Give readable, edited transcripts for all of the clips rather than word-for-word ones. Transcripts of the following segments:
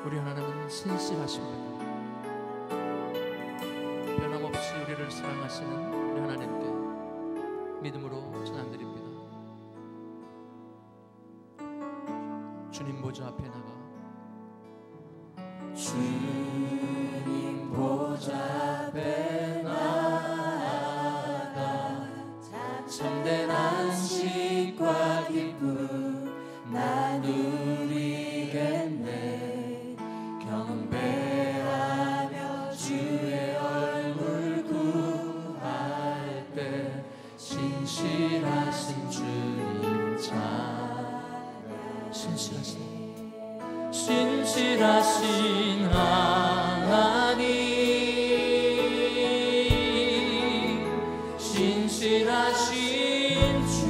우리 하나님은 신실하신 분, 변함없이 우리를 사랑하시는 우리 하나님께 믿음으로 찬양드립니다. 주님 보좌 앞에 나가 주님 보좌 앞에 나아가 참된 안식과 기쁨 나누리겠네. 경배하며 주의 얼굴 구할 때 신실하신 주님 찬양. 신실하신 하나님, 신실하신 주,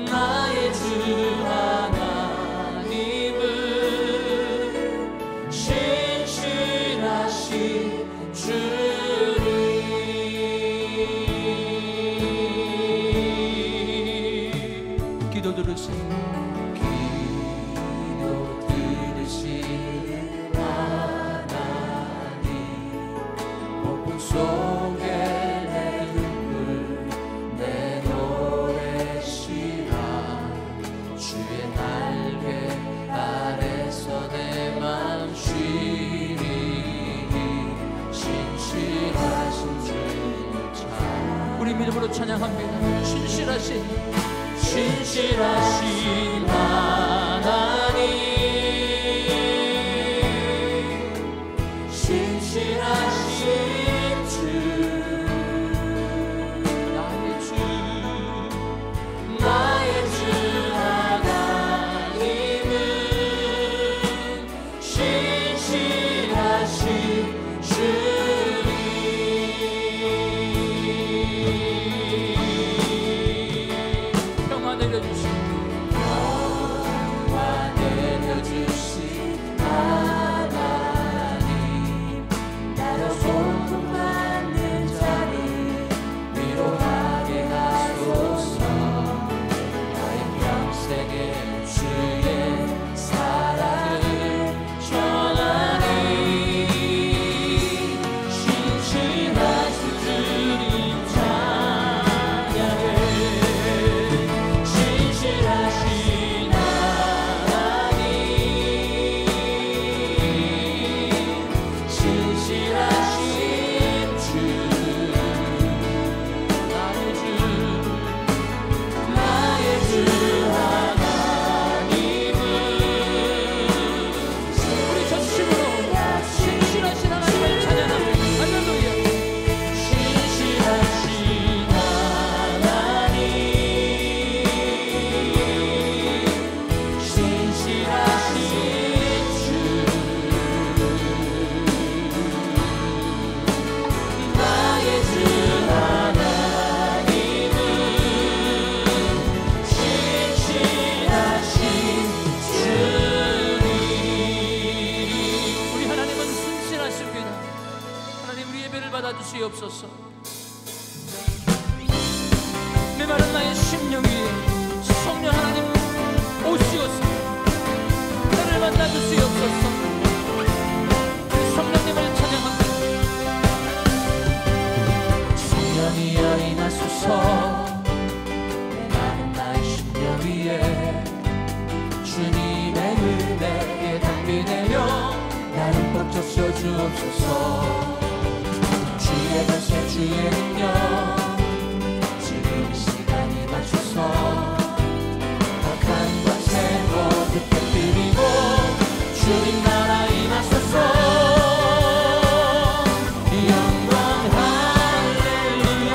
나의 주 하나님은 신실하신 주님. 기도 들으시는 하나님, 폭풍 속에 내 눈물 내 노래시라. 주의 날개 아래서 내 맘 쉬리. 신실하신 주님 찬양. 우리 믿음으로 찬양합니다. 신실하신 하나님, 신실하신 주, 나의 주 하나님은 신실하신 주님. 평화 내려주신 하나님, 나로 고통받는 자를 위로하게 하소서. 나의 평생에 주의 사랑을 전하니. 신실하신 주님 찬양해. 신실하신 받아주시옵소서. 메마른 나의 심령 위에 성령 하나님 오시옵소서. 나를 만나주시옵소서. 성령님을 찬양합니다. 성령이여 임하소서. 메마른 나의 심령 위에 주님의 은혜에 담비 내려 나를 꽉 접셔 주옵소서. 주의 권세 주의 능력 지금 이 시간이 맞춰서 악한 권세 모두 깨뜨리고 주님 나라 임하소서. 영광 할렐루야.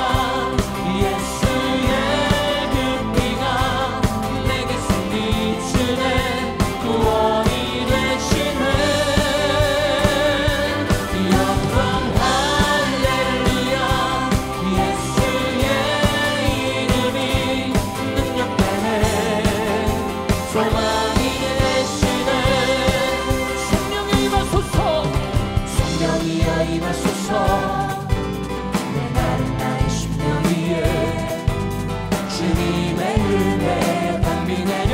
예수의 그 피가 내게 승리 주네. 구원이 되시네. 영광 임하소서. 메마른 나의 심령 위에 주님의 은혜 담비 내려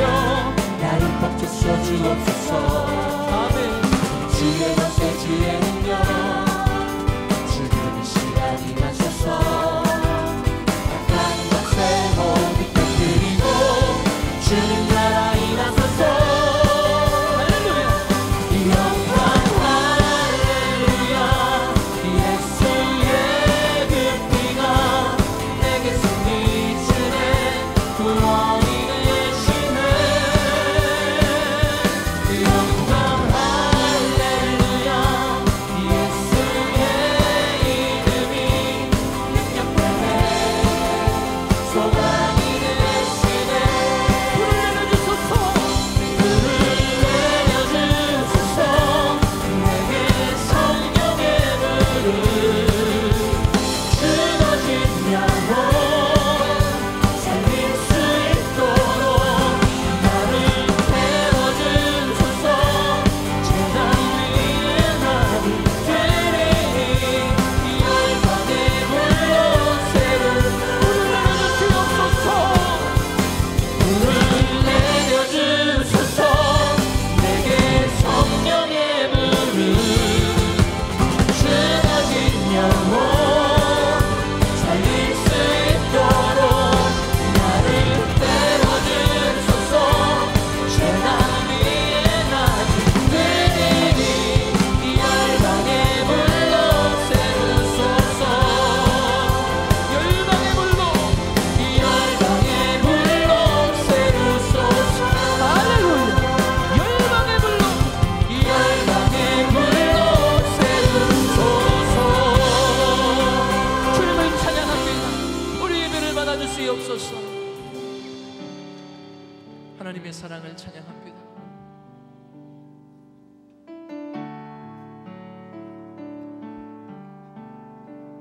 하나님의 사랑을 찬양합니다.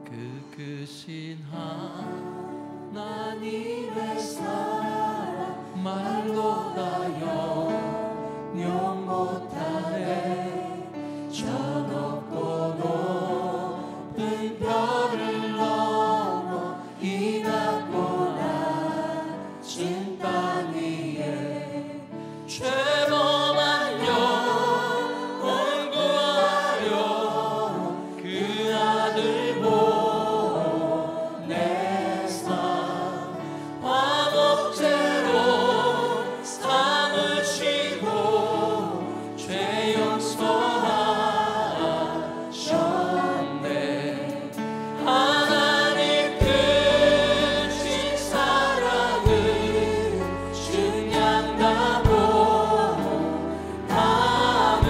그 크신 하나님의 사랑 말로 다 영영 못하네. 저 높고 높은 별을 넘어 이 낮고 낮은 땅 위에 죄범한 영혼 구하려 그 아들 보내사 화목제로 삼으시고 죄 용서하셨네. 하나님 크신 사랑을 증량하고 하며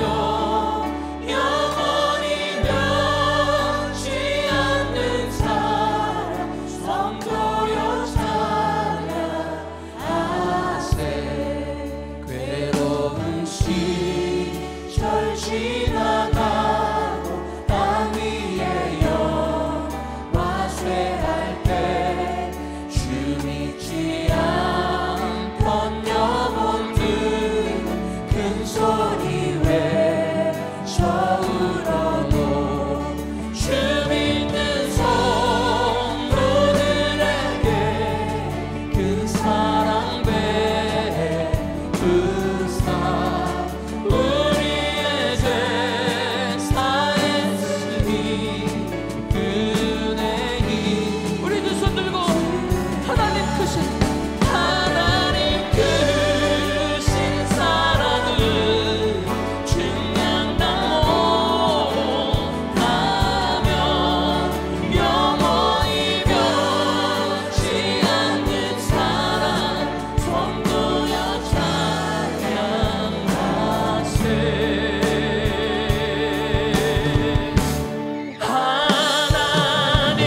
영원히 변치 않는 사랑 성도여 찬양하세. 괴로운 시절 지나가고 땅 위에 영화 쇠할 때 주 믿지 않던 영혼들 큰 소리 외쳐 울어도 주 믿는 성도들에게 그 사랑 베푸사 우리의 제사했으니 그네 힘. 우리 두 손 들고 하나님 크신 사랑을 증량하고 하며 영원히 변치 않는 사랑 성도여 찬양하세. 하나님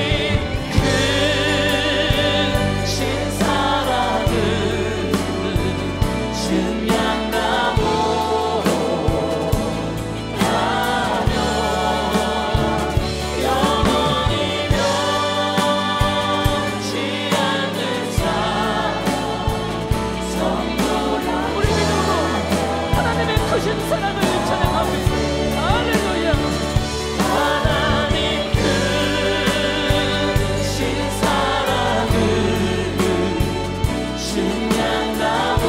크신 사랑을 증량하고 하며 영원히 변치 않는 사랑 성도여. 우리 믿음으로 하나님의 크신 사랑을 찬양합니다. 할렐루야. 하나님 크신 사랑을 증량하고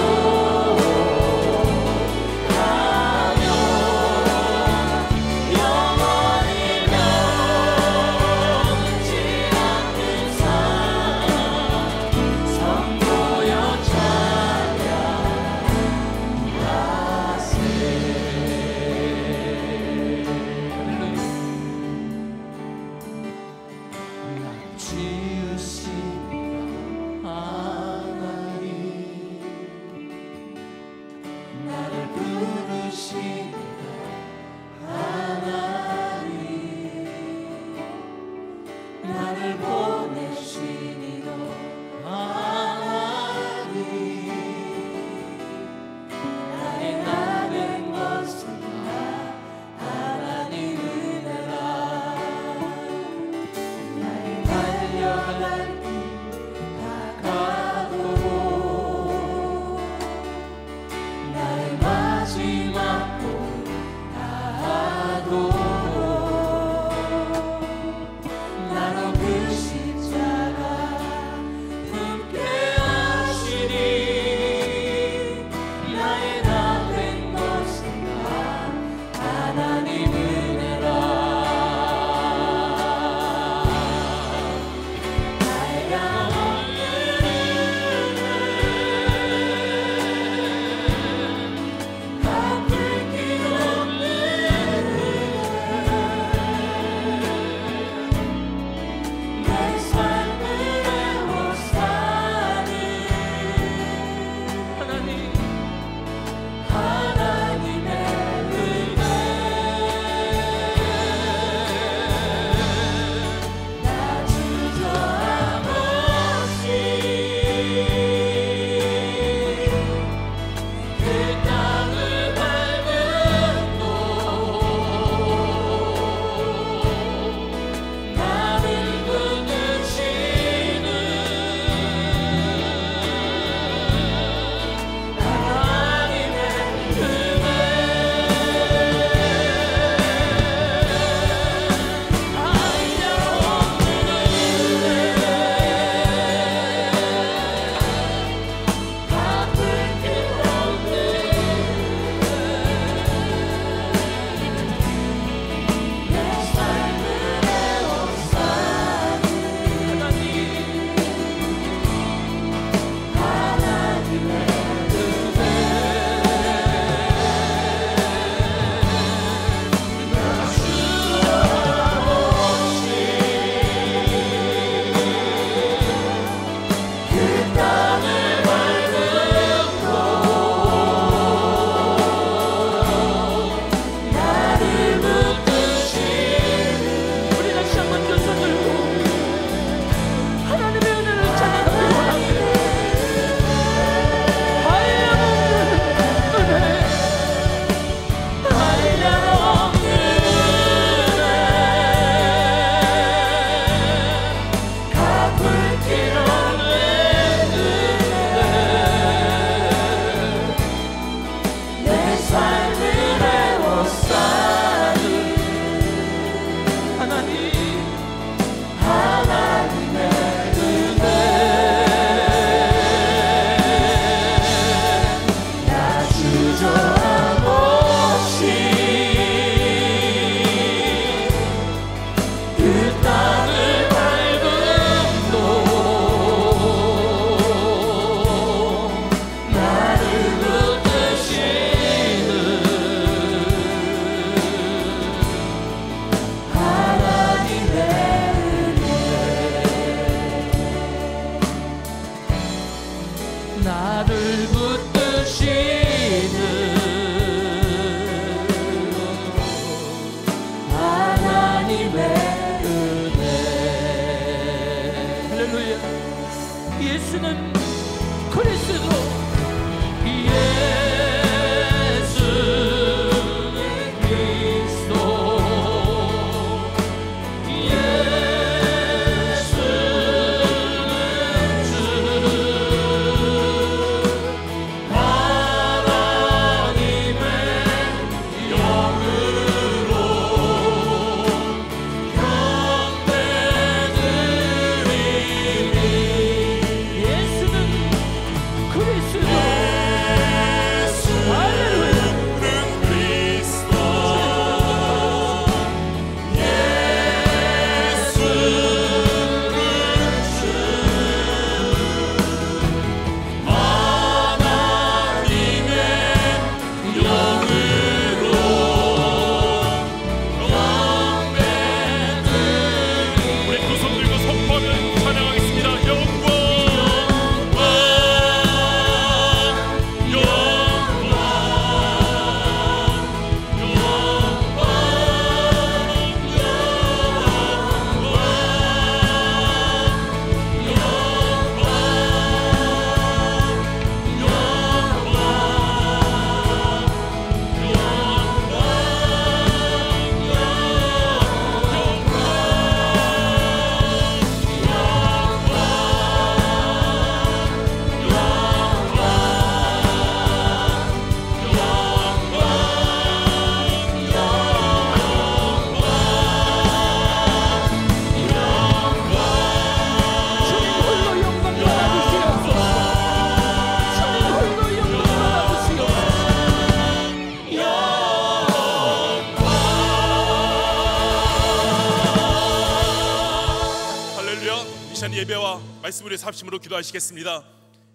예배와 말씀으로 합심으로 기도하시겠습니다.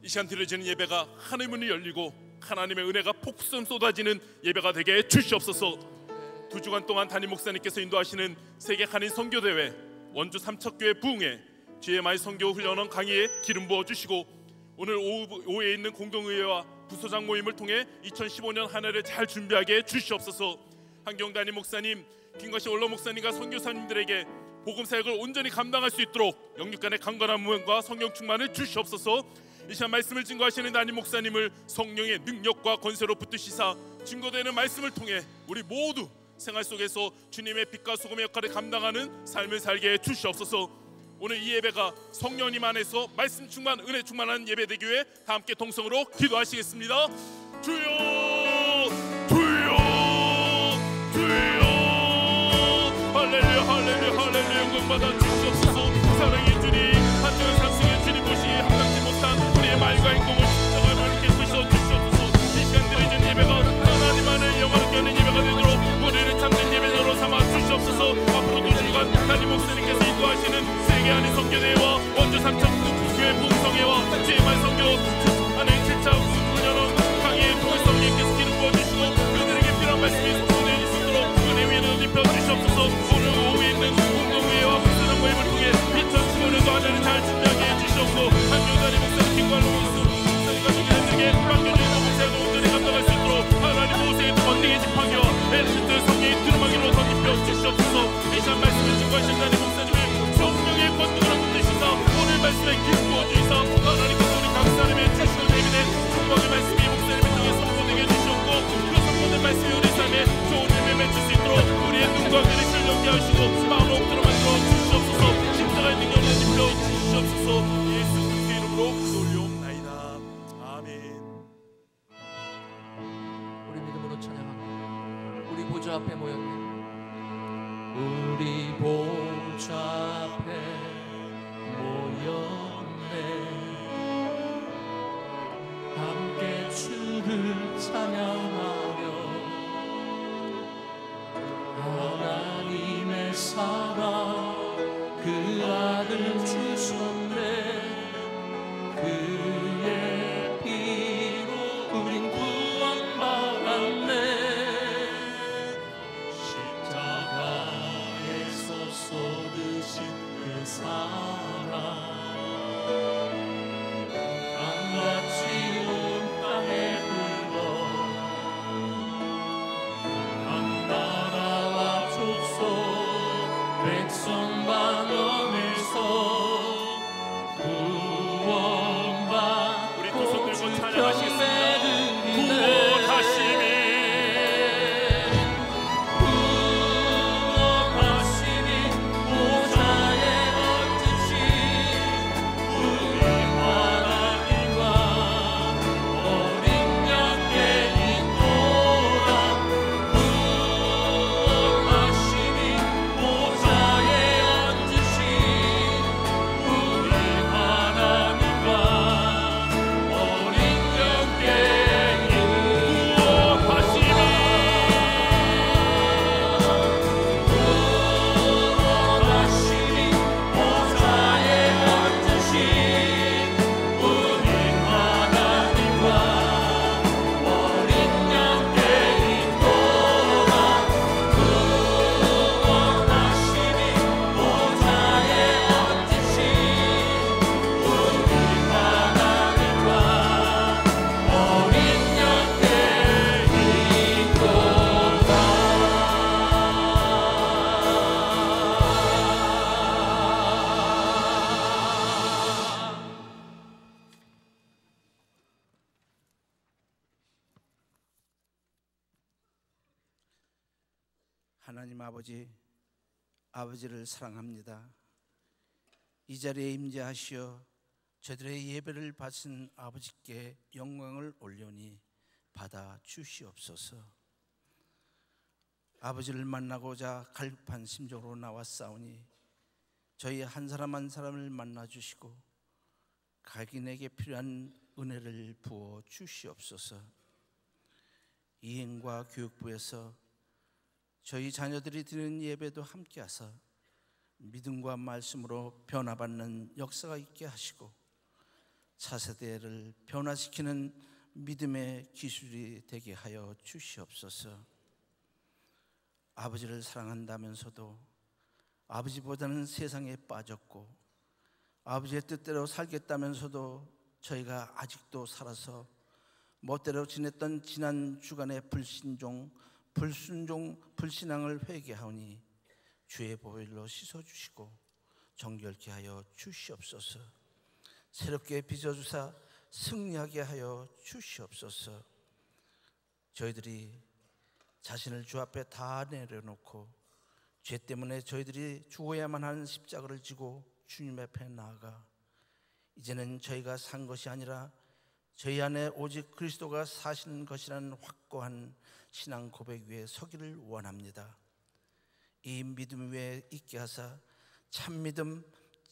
이 시간 드려지는 예배가 하나님의 문이 열리고 하나님의 은혜가 폭풍 쏟아지는 예배가 되게 해 주시옵소서. 2주간 동안 담임 목사님께서 인도하시는 세계 한인 선교대회 원주 삼척교회 부흥회 GMI 선교 훈련원 강의에 기름 부어주시고 오늘 오후에 있는 공동의회와 부소장 모임을 통해 2015년 한 해를 잘 준비하게 해 주시옵소서. 한경 담임 목사님, 김과시 원로 목사님과 선교사님들에게 복음 사역을 온전히 감당할 수 있도록 영육간의 강건한 무언과 성령 충만을 주시옵소서. 이 시간 말씀을 증거하시는 담임 목사님을 성령의 능력과 권세로 붙드시사 증거되는 말씀을 통해 우리 모두 생활 속에서 주님의 빛과 소금의 역할을 감당하는 삶을 살게 해 주시옵소서. 오늘 이 예배가 성령님 안에서 말씀 충만, 은혜 충만한 예배 되기 위해 다 함께 동성으로 기도하시겠습니다. 주여, 주여, 주여. 할렐루야, 할렐루야, 할렐루야. 영광 받아 주시옵소서. 사랑의 주님, 한정한 상승의 주님 보시기에 합당치 못한 우리의 말과 행동을 십자가에 이렇게 부셔 주시옵소서. 이 시간 드리는 예배가 하나님 안에 영광을 여는 예배가 되도록 우리를 참된 예배자로 삼아 주시옵소서. 앞으로 2주간 담임 목사님께서 인도하시는 세계 한인 선교대회와 원주 삼척교회 부흥성회와 GMI 선교 안에 7차 훈련원 강의의 통해서 예수께서 기름 부어주시고 그들에게 필요한 말씀이 성도되어 있도록 은혜 위에는 입혀 주시옵소서. 오늘 오후에 있는 공동회와 부서장 모임을 통해 2015년도 한 해를 잘 준비하게 해주시옵고 한경 담임 목사님 김관로 목사님과 주님들에게 맡겨주신 봉사도 온전히 감당할 수 있도록 하나님 모세의 번데기 지팡이와 에르시트 성령의 두루마기로 덧입혀 주시옵소서. 이 시간 말씀을 증거하신 담임 목사님의 성령의 권능을 붙드시사 오늘 말씀에 기름 부어주시사 하나님께서 우리 각 사람의 주시는 예비된 축복의 말씀이 목사님을 통해 선포되게 해주시옵고 그 선포된 말씀이 우리 삶에 좋은 힘을 맺을 수 있도록 우리의 눈과 귀를 실령케 하시고 마음을 옥도로 만들어 주시옵소서. 십자가의 능력을 입혀 주시옵소서. 예수 그리스도의 이름으로 기도올리옵나이다. 아멘. 우리 믿음으로 찬양합니다. 우리 보좌 앞에 모였네. 우리 보좌 앞에 모였네. 함께 주를 찬양하며 하나님의 사랑 그 아들 주셨네. 그의 피로 우린 구원받았네. 십자가에서 쏟으신 그 사랑 강같이 온 땅에 흘러 각 나라와 족속 백성 만원에서 우리 두 손 들고 찬양하시겠습니다. 하나님 아버지를 사랑합니다. 이 자리에 임재하시어 저들의 예배를 바친 아버지께 영광을 올려니 받아 주시옵소서. 아버지를 만나고자 갈급한 심정으로 나왔사오니 저희 한 사람 한 사람을 만나 주시고 각인에게 필요한 은혜를 부어 주시옵소서. 이행과 교육부에서 저희 자녀들이 드리는 예배도 함께하사 믿음과 말씀으로 변화받는 역사가 있게 하시고 차세대를 변화시키는 믿음의 기술이 되게 하여 주시옵소서. 아버지를 사랑한다면서도 아버지보다는 세상에 빠졌고 아버지의 뜻대로 살겠다면서도 저희가 아직도 살아서 멋대로 지냈던 지난 주간의 불순종, 불신앙을 회개하오니 주의 보혈로 씻어주시고 정결케 하여 주시옵소서. 새롭게 빚어주사 승리하게 하여 주시옵소서. 저희들이 자신을 주 앞에 다 내려놓고 죄 때문에 저희들이 죽어야만 하는 십자가를 지고 주님 앞에 나아가 이제는 저희가 산 것이 아니라 저희 안에 오직 그리스도가 사시는 것이라는 확고한 신앙 고백 위에 서기를 원합니다. 이 믿음 위에 있게 하사 참 믿음,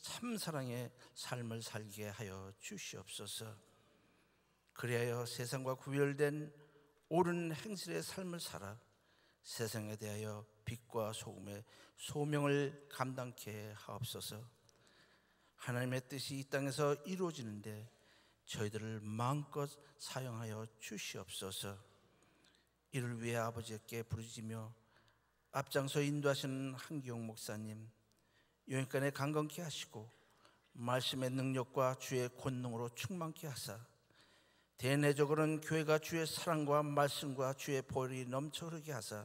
참 사랑의 삶을 살게 하여 주시옵소서. 그리하여 세상과 구별된 옳은 행실의 삶을 살아 세상에 대하여 빛과 소금의 소명을 감당케 하옵소서. 하나님의 뜻이 이 땅에서 이루어지는데 저희들을 마음껏 사용하여 주시옵소서. 이를 위해 아버지께 부르짖으며 앞장서 인도하시는 한기용 목사님, 영육간에 강건케 하시고 말씀의 능력과 주의 권능으로 충만케 하사 대내적으로는 교회가 주의 사랑과 말씀과 주의 보혈이 넘쳐 흐르게 하사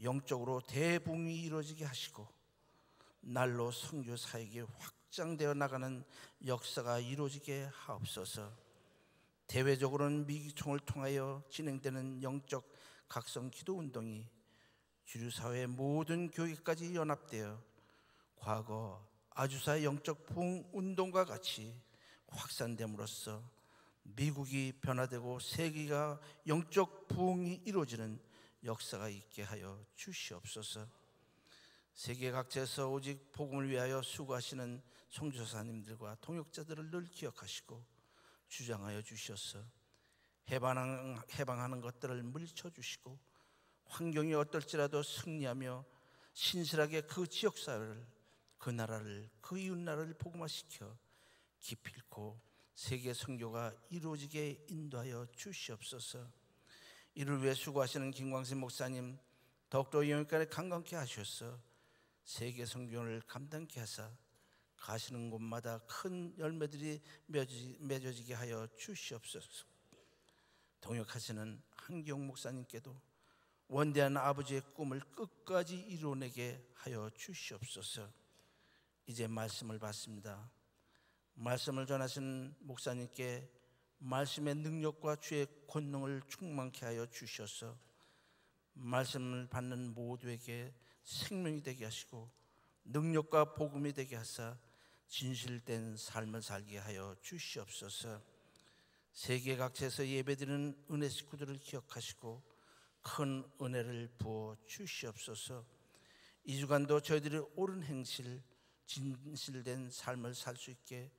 영적으로 대붕이 이루어지게 하시고 날로 선교 사역이 확장되어 나가는 역사가 이루어지게 하옵소서. 대외적으로는 미기총을 통하여 진행되는 영적 각성 기도 운동이 주류사회 모든 교회까지 연합되어 과거 아주사 영적 부흥 운동과 같이 확산됨으로써 미국이 변화되고 세계가 영적 부흥이 이루어지는 역사가 있게 하여 주시옵소서. 세계 각지에서 오직 복음을 위하여 수고하시는 선교사님들과 동역자들을 늘 기억하시고 주장하여 주셔서 해방하는 것들을 물리쳐 주시고 환경이 어떨지라도 승리하며 신실하게 그 지역사회를, 그 나라를, 그 이웃나라를 복음화시켜 기필코 세계 선교가 이루어지게 인도하여 주시옵소서. 이를 위해 수고하시는 김광신 목사님 더욱더 영육간에 강건케 하셔서 세계 선교를 감당케 하사 가시는 곳마다 큰 열매들이 맺어지게 하여 주시옵소서. 동역하시는 한기용 목사님께도 원대한 아버지의 꿈을 끝까지 이루어내게 하여 주시옵소서. 이제 말씀을 받습니다. 말씀을 전하시는 목사님께 말씀의 능력과 주의 권능을 충만케 하여 주셔서 말씀을 받는 모두에게 생명이 되게 하시고 능력과 복음이 되게 하사 진실된 삶을 살게 하여 주시옵소서. 세계 각지에서 예배드리는 은혜 식구들을 기억하시고 큰 은혜를 부어 주시옵소서. 이 주간도 저희들이 옳은 행실, 진실된 삶을 살 수 있게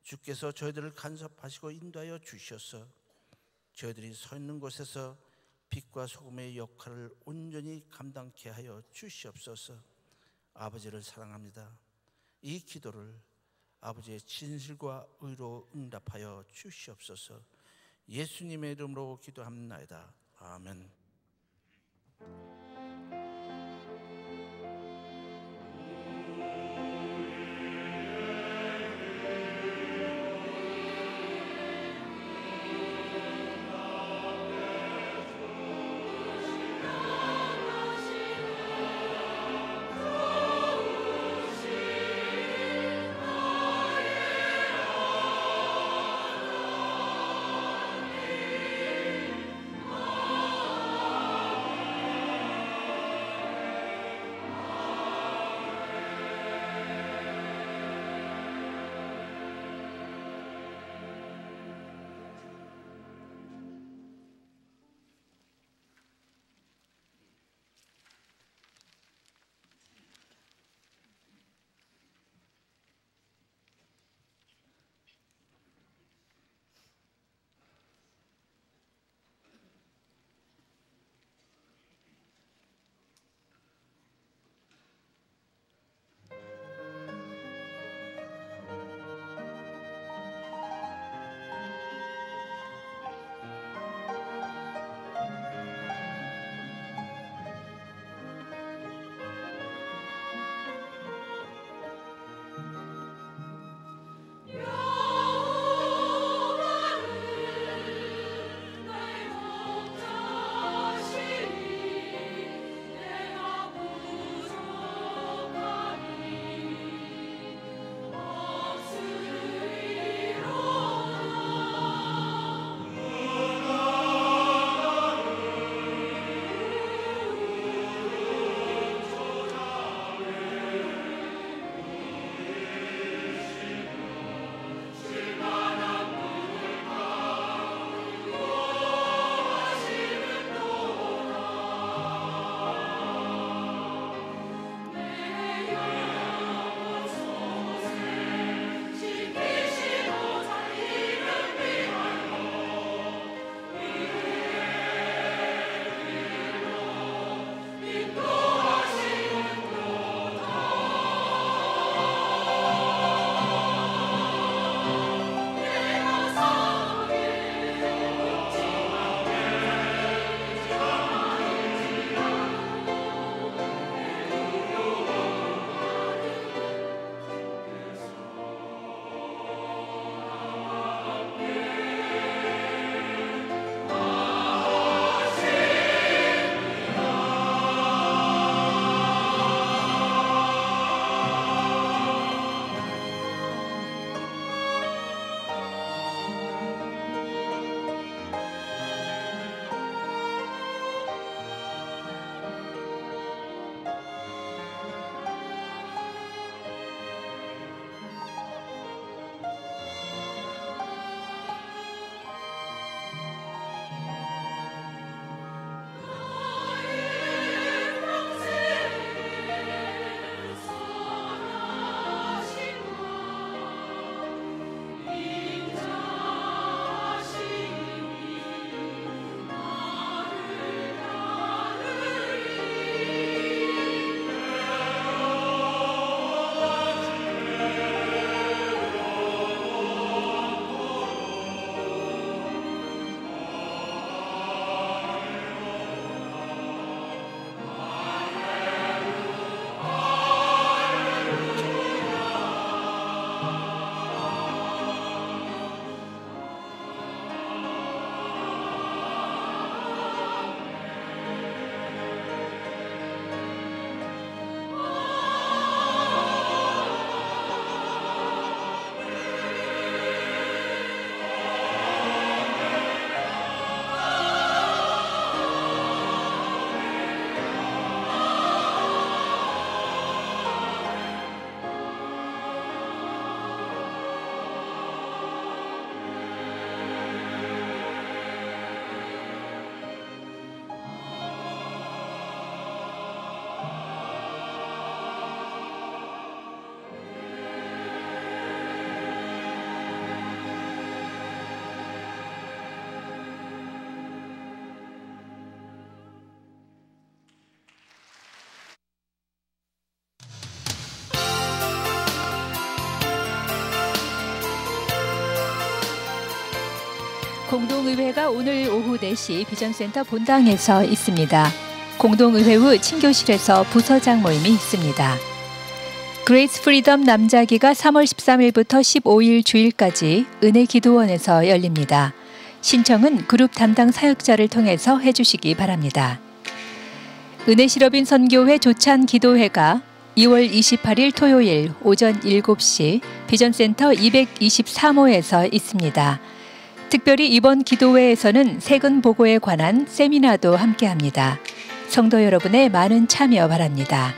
주께서 저희들을 간섭하시고 인도하여 주셔서 저희들이 서 있는 곳에서 빛과 소금의 역할을 온전히 감당케 하여 주시옵소서. 아버지를 사랑합니다. 이 기도를 아버지의 진실과 의로 응답하여 주시옵소서. 예수님의 이름으로 기도합나이다. 아멘. 공동의회가 오늘 오후 4시 비전센터 본당에서 있습니다. 공동의회 후 친교실에서 부서장 모임이 있습니다. 그레이스 프리덤 남자기가 3월 13일부터 15일 주일까지 은혜기도원에서 열립니다. 신청은 그룹 담당 사역자를 통해서 해주시기 바랍니다. 은혜실업인 선교회 조찬 기도회가 2월 28일 토요일 오전 7시 비전센터 223호에서 있습니다. 특별히 이번 기도회에서는 세근 보고에 관한 세미나도 함께합니다. 성도 여러분의 많은 참여 바랍니다.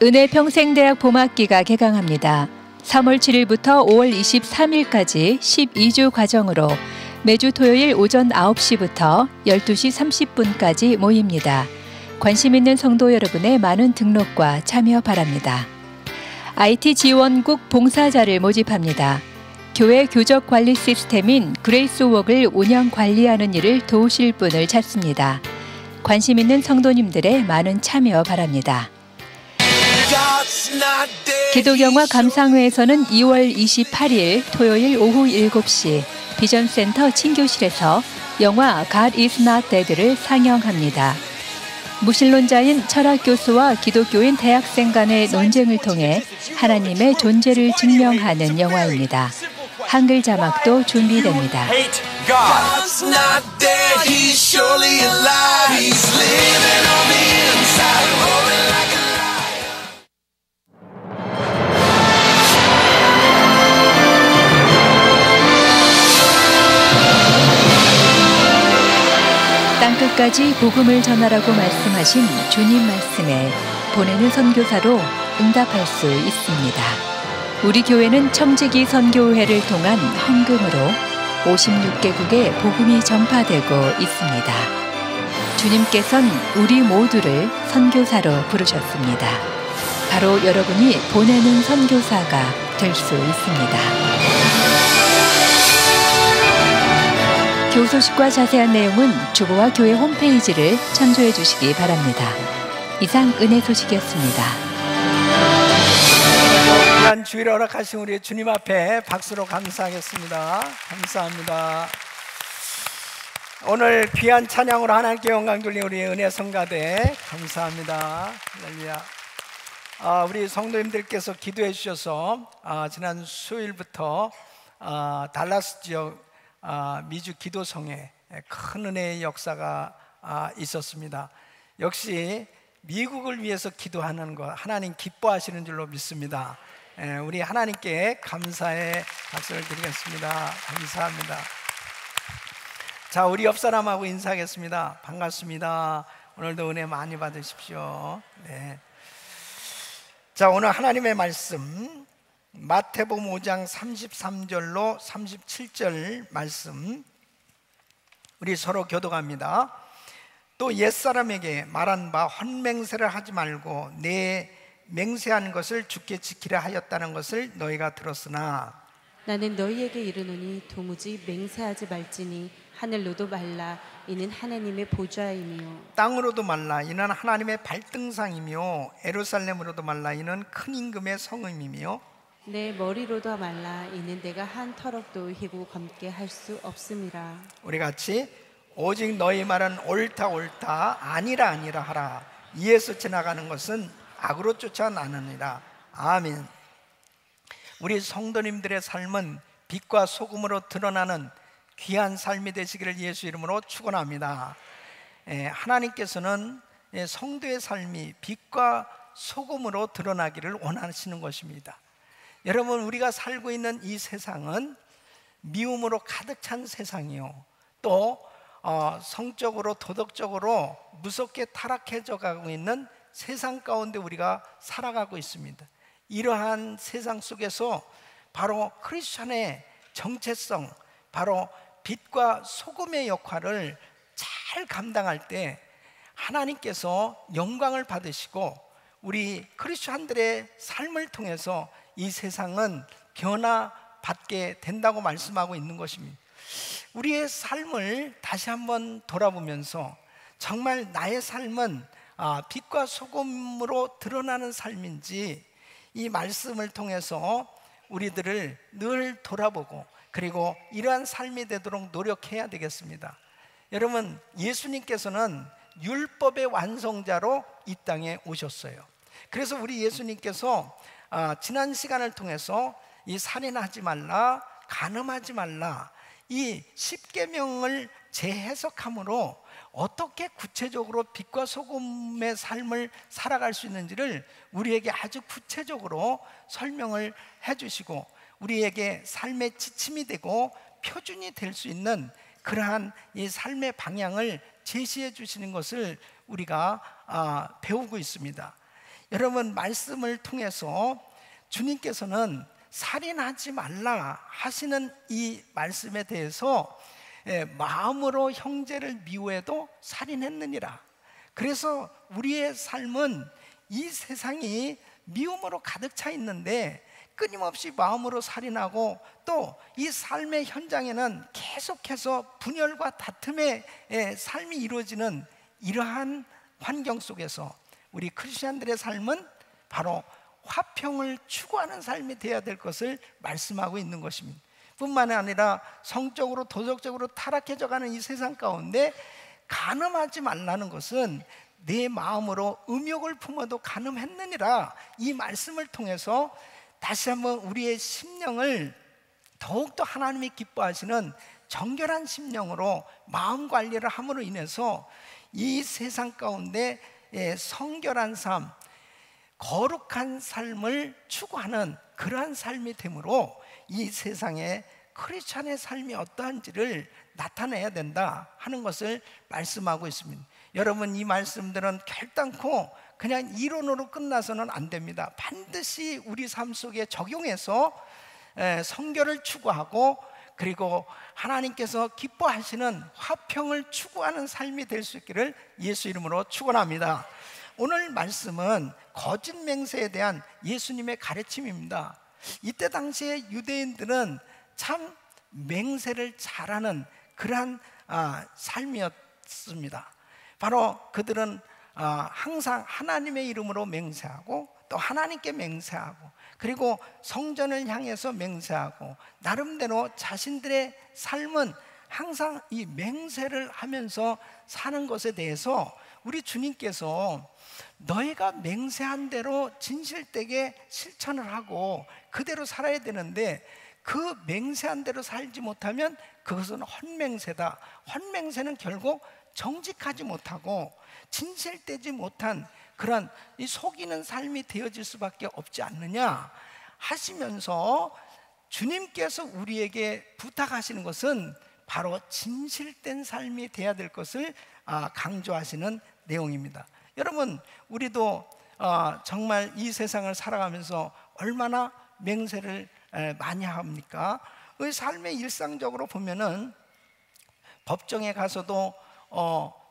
은혜평생대학 봄학기가 개강합니다. 3월 7일부터 5월 23일까지 12주 과정으로 매주 토요일 오전 9시부터 12시 30분까지 모입니다. 관심 있는 성도 여러분의 많은 등록과 참여 바랍니다. IT 지원국 봉사자를 모집합니다. 교회 교적 관리 시스템인 그레이스웍을 운영 관리하는 일을 도우실 분을 찾습니다. 관심 있는 성도님들의 많은 참여 바랍니다. 기도경화 감상회에서는 2월 28일 토요일 오후 7시 비전센터 친교실에서 영화 God is not dead를 상영합니다. 무신론자인 철학교수와 기독교인 대학생 간의 논쟁을 통해 하나님의 존재를 증명하는 영화입니다. 한글 자막도 준비됩니다. God's not dead, he's surely alive. He's living on the inside, roaring like a 땅끝까지 복음을 전하라고 말씀하신 주님 말씀에 보내는 선교사로 응답할 수 있습니다. 우리 교회는 청지기 선교회를 통한 헌금으로 56개국에 복음이 전파되고 있습니다. 주님께서는 우리 모두를 선교사로 부르셨습니다. 바로 여러분이 보내는 선교사가 될 수 있습니다. 교소식과 자세한 내용은 주보와 교회 홈페이지를 참조해 주시기 바랍니다. 이상 은혜 소식이었습니다. 귀한 주일을 허락하신 우리 주님 앞에 박수로 감사하겠습니다. 감사합니다. 오늘 귀한 찬양으로 하나님께 영광 돌린 우리 은혜 성가대 감사합니다. 할렐루야. 우리 성도님들께서 기도해 주셔서 지난 수요일부터 달라스 지역 미주 기도성에 큰 은혜의 역사가 있었습니다. 역시 미국을 위해서 기도하는 것 하나님 기뻐하시는 줄로 믿습니다. 우리 하나님께 감사의 박수를 드리겠습니다. 감사합니다. 자, 우리 옆 사람하고 인사하겠습니다. 반갑습니다. 오늘도 은혜 많이 받으십시오. 네. 자, 오늘 하나님의 말씀 마태복음 5장 33절로 37절 말씀 우리 서로 교독합니다. 또 옛사람에게 말한 바 헌맹세를 하지 말고 내 맹세한 것을 주께 지키라 하였다는 것을 너희가 들었으나 나는 너희에게 이르노니 도무지 맹세하지 말지니 하늘로도 말라 이는 하나님의 보좌이며 땅으로도 말라 이는 하나님의 발등상이며 예루살렘으로도 말라 이는 큰 임금의 성읍이며 내 머리로도 말라 이는 내가 한 터럭도 희고 검게 할 수 없음이라. 우리 같이 오직 너희 말은 옳다 옳다 아니라 아니라 하라. 이에서 지나가는 것은 악으로 쫓아나느니라. 아멘. 우리 성도님들의 삶은 빛과 소금으로 드러나는 귀한 삶이 되시기를 예수 이름으로 축원합니다. 하나님께서는 성도의 삶이 빛과 소금으로 드러나기를 원하시는 것입니다. 여러분, 우리가 살고 있는 이 세상은 미움으로 가득 찬 세상이요, 또 성적으로 도덕적으로 무섭게 타락해져 가고 있는 세상 가운데 우리가 살아가고 있습니다. 이러한 세상 속에서 바로 크리스천의 정체성, 바로 빛과 소금의 역할을 잘 감당할 때 하나님께서 영광을 받으시고 우리 크리스천들의 삶을 통해서 이 세상은 변화받게 된다고 말씀하고 있는 것입니다. 우리의 삶을 다시 한번 돌아보면서 정말 나의 삶은 빛과 소금으로 드러나는 삶인지 이 말씀을 통해서 우리들을 늘 돌아보고 그리고 이러한 삶이 되도록 노력해야 되겠습니다. 여러분, 예수님께서는 율법의 완성자로 이 땅에 오셨어요. 그래서 우리 예수님께서 지난 시간을 통해서 이 살인하지 말라, 간음하지 말라, 이 10계명을 재해석함으로 어떻게 구체적으로 빛과 소금의 삶을 살아갈 수 있는지를 우리에게 아주 구체적으로 설명을 해주시고 우리에게 삶의 지침이 되고 표준이 될 수 있는 그러한 이 삶의 방향을 제시해 주시는 것을 우리가 배우고 있습니다. 여러분, 말씀을 통해서 주님께서는 살인하지 말라 하시는 이 말씀에 대해서 마음으로 형제를 미워해도 살인했느니라. 그래서 우리의 삶은 이 세상이 미움으로 가득 차 있는데 끊임없이 마음으로 살인하고 또 이 삶의 현장에는 계속해서 분열과 다툼의 삶이 이루어지는 이러한 환경 속에서 우리 크리스천들의 삶은 바로 화평을 추구하는 삶이 되어야 될 것을 말씀하고 있는 것입니다. 뿐만 아니라 성적으로 도덕적으로 타락해져 가는 이 세상 가운데 간음하지 말라는 것은 내 마음으로 음욕을 품어도 간음했느니라. 이 말씀을 통해서 다시 한번 우리의 심령을 더욱더 하나님이 기뻐하시는 정결한 심령으로 마음 관리를 함으로 인해서 이 세상 가운데 성결한 삶, 거룩한 삶을 추구하는 그러한 삶이 되므로 이 세상에 크리스찬의 삶이 어떠한지를 나타내야 된다 하는 것을 말씀하고 있습니다. 여러분, 이 말씀들은 결단코 그냥 이론으로 끝나서는 안 됩니다. 반드시 우리 삶 속에 적용해서 성결을 추구하고 그리고 하나님께서 기뻐하시는 화평을 추구하는 삶이 될 수 있기를 예수 이름으로 축원합니다. 오늘 말씀은 거짓 맹세에 대한 예수님의 가르침입니다. 이때 당시에 유대인들은 참 맹세를 잘하는 그러한 삶이었습니다. 바로 그들은 항상 하나님의 이름으로 맹세하고 또 하나님께 맹세하고 그리고 성전을 향해서 맹세하고 나름대로 자신들의 삶은 항상 이 맹세를 하면서 사는 것에 대해서 우리 주님께서 너희가 맹세한 대로 진실되게 실천을 하고 그대로 살아야 되는데 그 맹세한 대로 살지 못하면 그것은 헛맹세다. 헛맹세는 결국 정직하지 못하고 진실되지 못한 그런 이 속이는 삶이 되어질 수밖에 없지 않느냐 하시면서 주님께서 우리에게 부탁하시는 것은 바로 진실된 삶이 되어야 될 것을 강조하시는 내용입니다. 여러분, 우리도 정말 이 세상을 살아가면서 얼마나 맹세를 많이 합니까? 그 삶의 일상적으로 보면은 법정에 가서도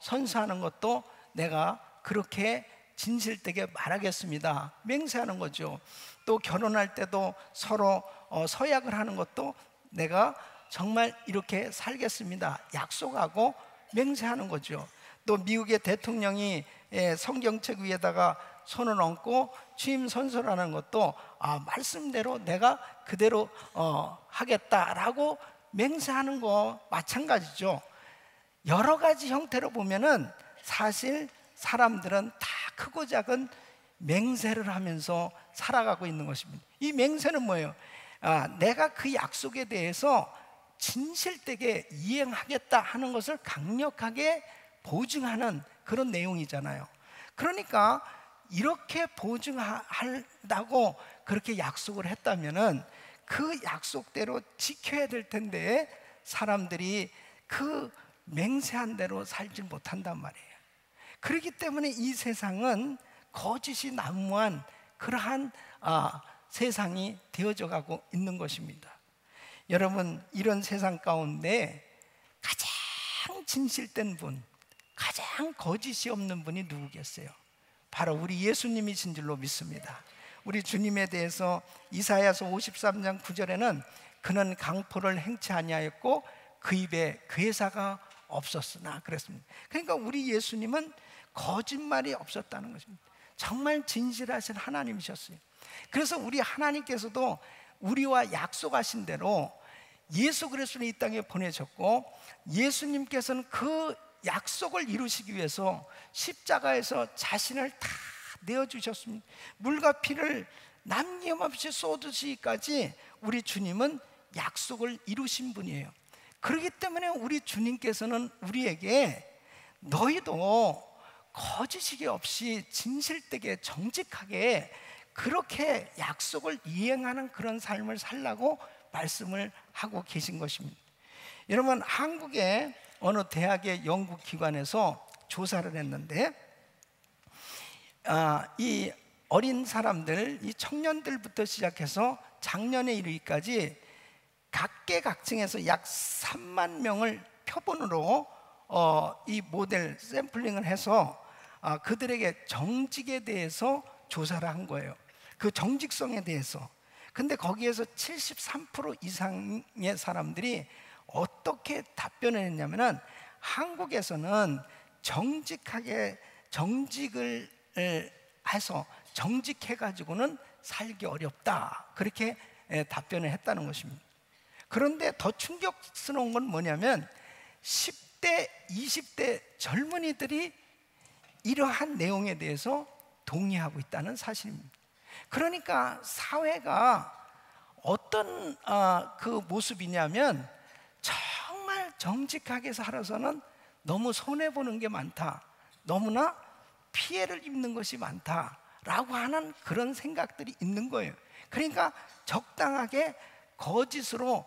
선서하는 것도 내가 그렇게 진실되게 말하겠습니다. 맹세하는 거죠. 또 결혼할 때도 서로 서약을 하는 것도 내가 정말 이렇게 살겠습니다. 약속하고 맹세하는 거죠. 또 미국의 대통령이 성경책 위에다가 손을 얹고 취임 선서를 하는 것도 말씀대로 내가 그대로 하겠다라고 맹세하는 거 마찬가지죠. 여러 가지 형태로 보면은 사실 사람들은 다 크고 작은 맹세를 하면서 살아가고 있는 것입니다. 이 맹세는 뭐예요? 내가 그 약속에 대해서 진실되게 이행하겠다 하는 것을 강력하게 보증하는 그런 내용이잖아요. 그러니까 이렇게 보증한다고 그렇게 약속을 했다면은 그 약속대로 지켜야 될 텐데 사람들이 그 맹세한 대로 살지 못한단 말이에요. 그렇기 때문에 이 세상은 거짓이 난무한 그러한 세상이 되어져 가고 있는 것입니다. 여러분, 이런 세상 가운데 가장 진실된 분, 가장 거짓이 없는 분이 누구겠어요? 바로 우리 예수님이신 줄로 믿습니다. 우리 주님에 대해서 이사야서 53장 9절에는 그는 강포를 행치 아니하였고 그 입에 괴사가 없었으나 그랬습니다. 그러니까 우리 예수님은 거짓말이 없었다는 것입니다. 정말 진실하신 하나님이셨어요. 그래서 우리 하나님께서도 우리와 약속하신 대로 예수 그리스도를 이 땅에 보내셨고, 예수님께서는 그 약속을 이루시기 위해서 십자가에서 자신을 다 내어주셨습니다. 물과 피를 남김없이 쏟으시기까지 우리 주님은 약속을 이루신 분이에요. 그렇기 때문에 우리 주님께서는 우리에게 너희도 거짓이기 없이 진실되게 정직하게 그렇게 약속을 이행하는 그런 삶을 살라고 말씀을 하고 계신 것입니다. 여러분, 한국의 어느 대학의 연구기관에서 조사를 했는데, 이 어린 사람들, 이 청년들부터 시작해서 작년에 이르기까지 각계각층에서 약 3만 명을 표본으로 이 모델 샘플링을 해서 그들에게 정직에 대해서 조사를 한 거예요. 그 정직성에 대해서. 근데 거기에서 73% 이상의 사람들이 어떻게 답변을 했냐면은, 한국에서는 정직하게 정직을 해서 정직해가지고는 살기 어렵다, 그렇게 답변을 했다는 것입니다. 그런데 더 충격스러운 건 뭐냐면 10대, 20대 젊은이들이 이러한 내용에 대해서 동의하고 있다는 사실입니다. 그러니까 사회가 어떤 그 모습이냐면, 정말 정직하게 살아서는 너무 손해보는 게 많다, 너무나 피해를 입는 것이 많다라고 하는 그런 생각들이 있는 거예요. 그러니까 적당하게 거짓으로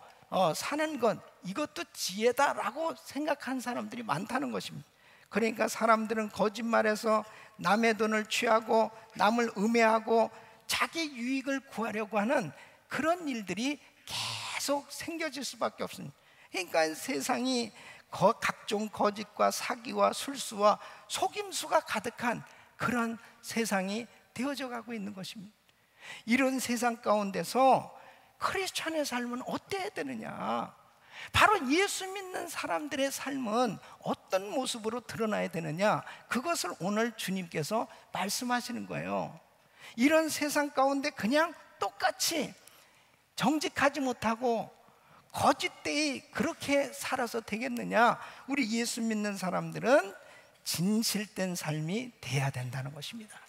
사는 것, 이것도 지혜다라고 생각하는 사람들이 많다는 것입니다. 그러니까 사람들은 거짓말해서 남의 돈을 취하고 남을 음해하고 자기 유익을 구하려고 하는 그런 일들이 계속 생겨질 수밖에 없습니다. 그러니까 세상이 각종 거짓과 사기와 술수와 속임수가 가득한 그런 세상이 되어져 가고 있는 것입니다. 이런 세상 가운데서 크리스찬의 삶은 어때야 되느냐? 바로 예수 믿는 사람들의 삶은 어떤 모습으로 드러나야 되느냐? 그것을 오늘 주님께서 말씀하시는 거예요. 이런 세상 가운데 똑같이 정직하지 못하고 거짓되이 그렇게 살아서 되겠느냐? 우리 예수 믿는 사람들은 진실된 삶이 돼야 된다는 것입니다.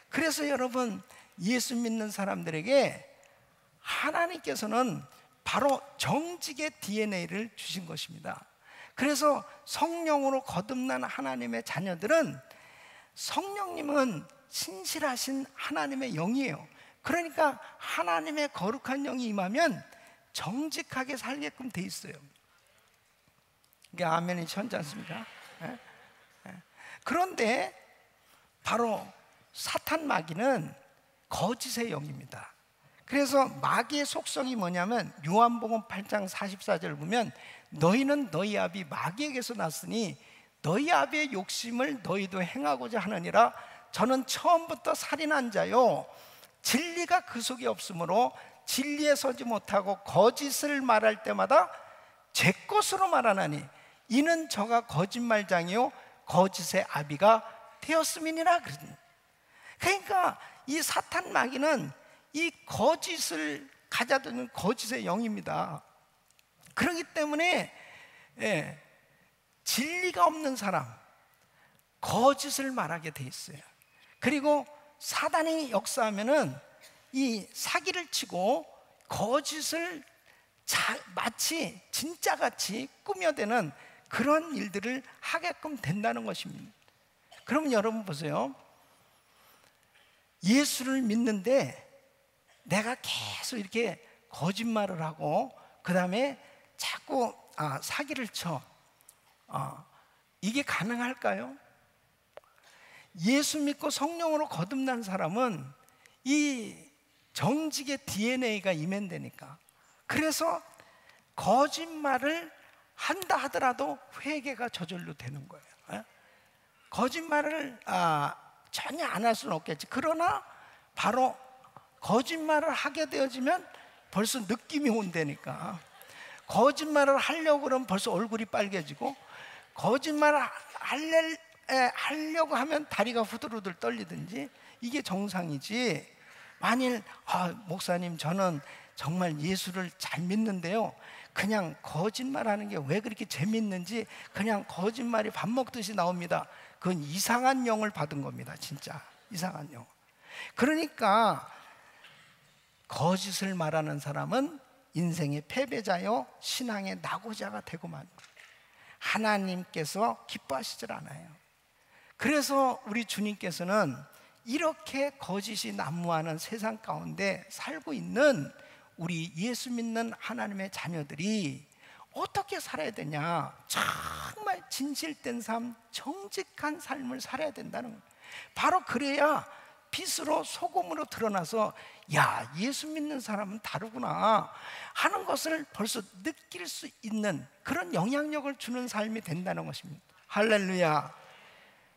그래서 여러분, 예수 믿는 사람들에게 하나님께서는 바로 정직의 DNA를 주신 것입니다. 그래서 성령으로 거듭난 하나님의 자녀들은, 성령님은 신실하신 하나님의 영이에요. 그러니까 하나님의 거룩한 영이 임하면 정직하게 살게끔 돼 있어요. 이게 아멘이 천지 않습니까? 그런데 바로 사탄 마귀는 거짓의 영입니다. 그래서 마귀의 속성이 뭐냐면, 요한복음 8장 44절 보면, 너희는 너희 아비 마귀에게서 났으니 너희 아비의 욕심을 너희도 행하고자 하느니라. 저는 처음부터 살인한 자요, 진리가 그 속에 없으므로 진리에 서지 못하고 거짓을 말할 때마다 제 것으로 말하나니 이는 저가 거짓말장이요 거짓의 아비가 되었음이니라. 그러니까 이 사탄 마귀는 이 거짓을 가져다주는 거짓의 영입니다. 그렇기 때문에 진리가 없는 사람, 거짓을 말하게 돼 있어요. 그리고 사단이 역사하면은 이 사기를 치고 거짓을 마치 진짜같이 꾸며대는 그런 일들을 하게끔 된다는 것입니다. 그러면 여러분 보세요. 예수를 믿는데 내가 계속 이렇게 거짓말을 하고 그 다음에 자꾸 사기를 쳐, 이게 가능할까요? 예수 믿고 성령으로 거듭난 사람은 이 정직의 DNA가 임한다니까. 그래서 거짓말을 한다 하더라도 회개가 저절로 되는 거예요. 거짓말을 전혀 안 할 수는 없겠지. 그러나 바로 거짓말을 하게 되어지면 벌써 느낌이 온다니까. 거짓말을 하려고 그러면 벌써 얼굴이 빨개지고, 거짓말을 하려고 하면 다리가 후들후들 떨리든지, 이게 정상이지. 만일 목사님 저는 정말 예수를 잘 믿는데요, 그냥 거짓말하는 게 왜 그렇게 재밌는지 그냥 거짓말이 밥 먹듯이 나옵니다. 그건 이상한 영을 받은 겁니다. 진짜 이상한 영. 그러니까 거짓을 말하는 사람은 인생의 패배자요 신앙의 낙오자가 되고만 하나님께서 기뻐하시질 않아요. 그래서 우리 주님께서는 이렇게 거짓이 난무하는 세상 가운데 살고 있는 우리 예수 믿는 하나님의 자녀들이 어떻게 살아야 되냐, 정말 진실된 삶, 정직한 삶을 살아야 된다는 거예요. 바로 그래야 빛으로 소금으로 드러나서 야, 예수 믿는 사람은 다르구나 하는 것을 벌써 느낄 수 있는 그런 영향력을 주는 삶이 된다는 것입니다. 할렐루야.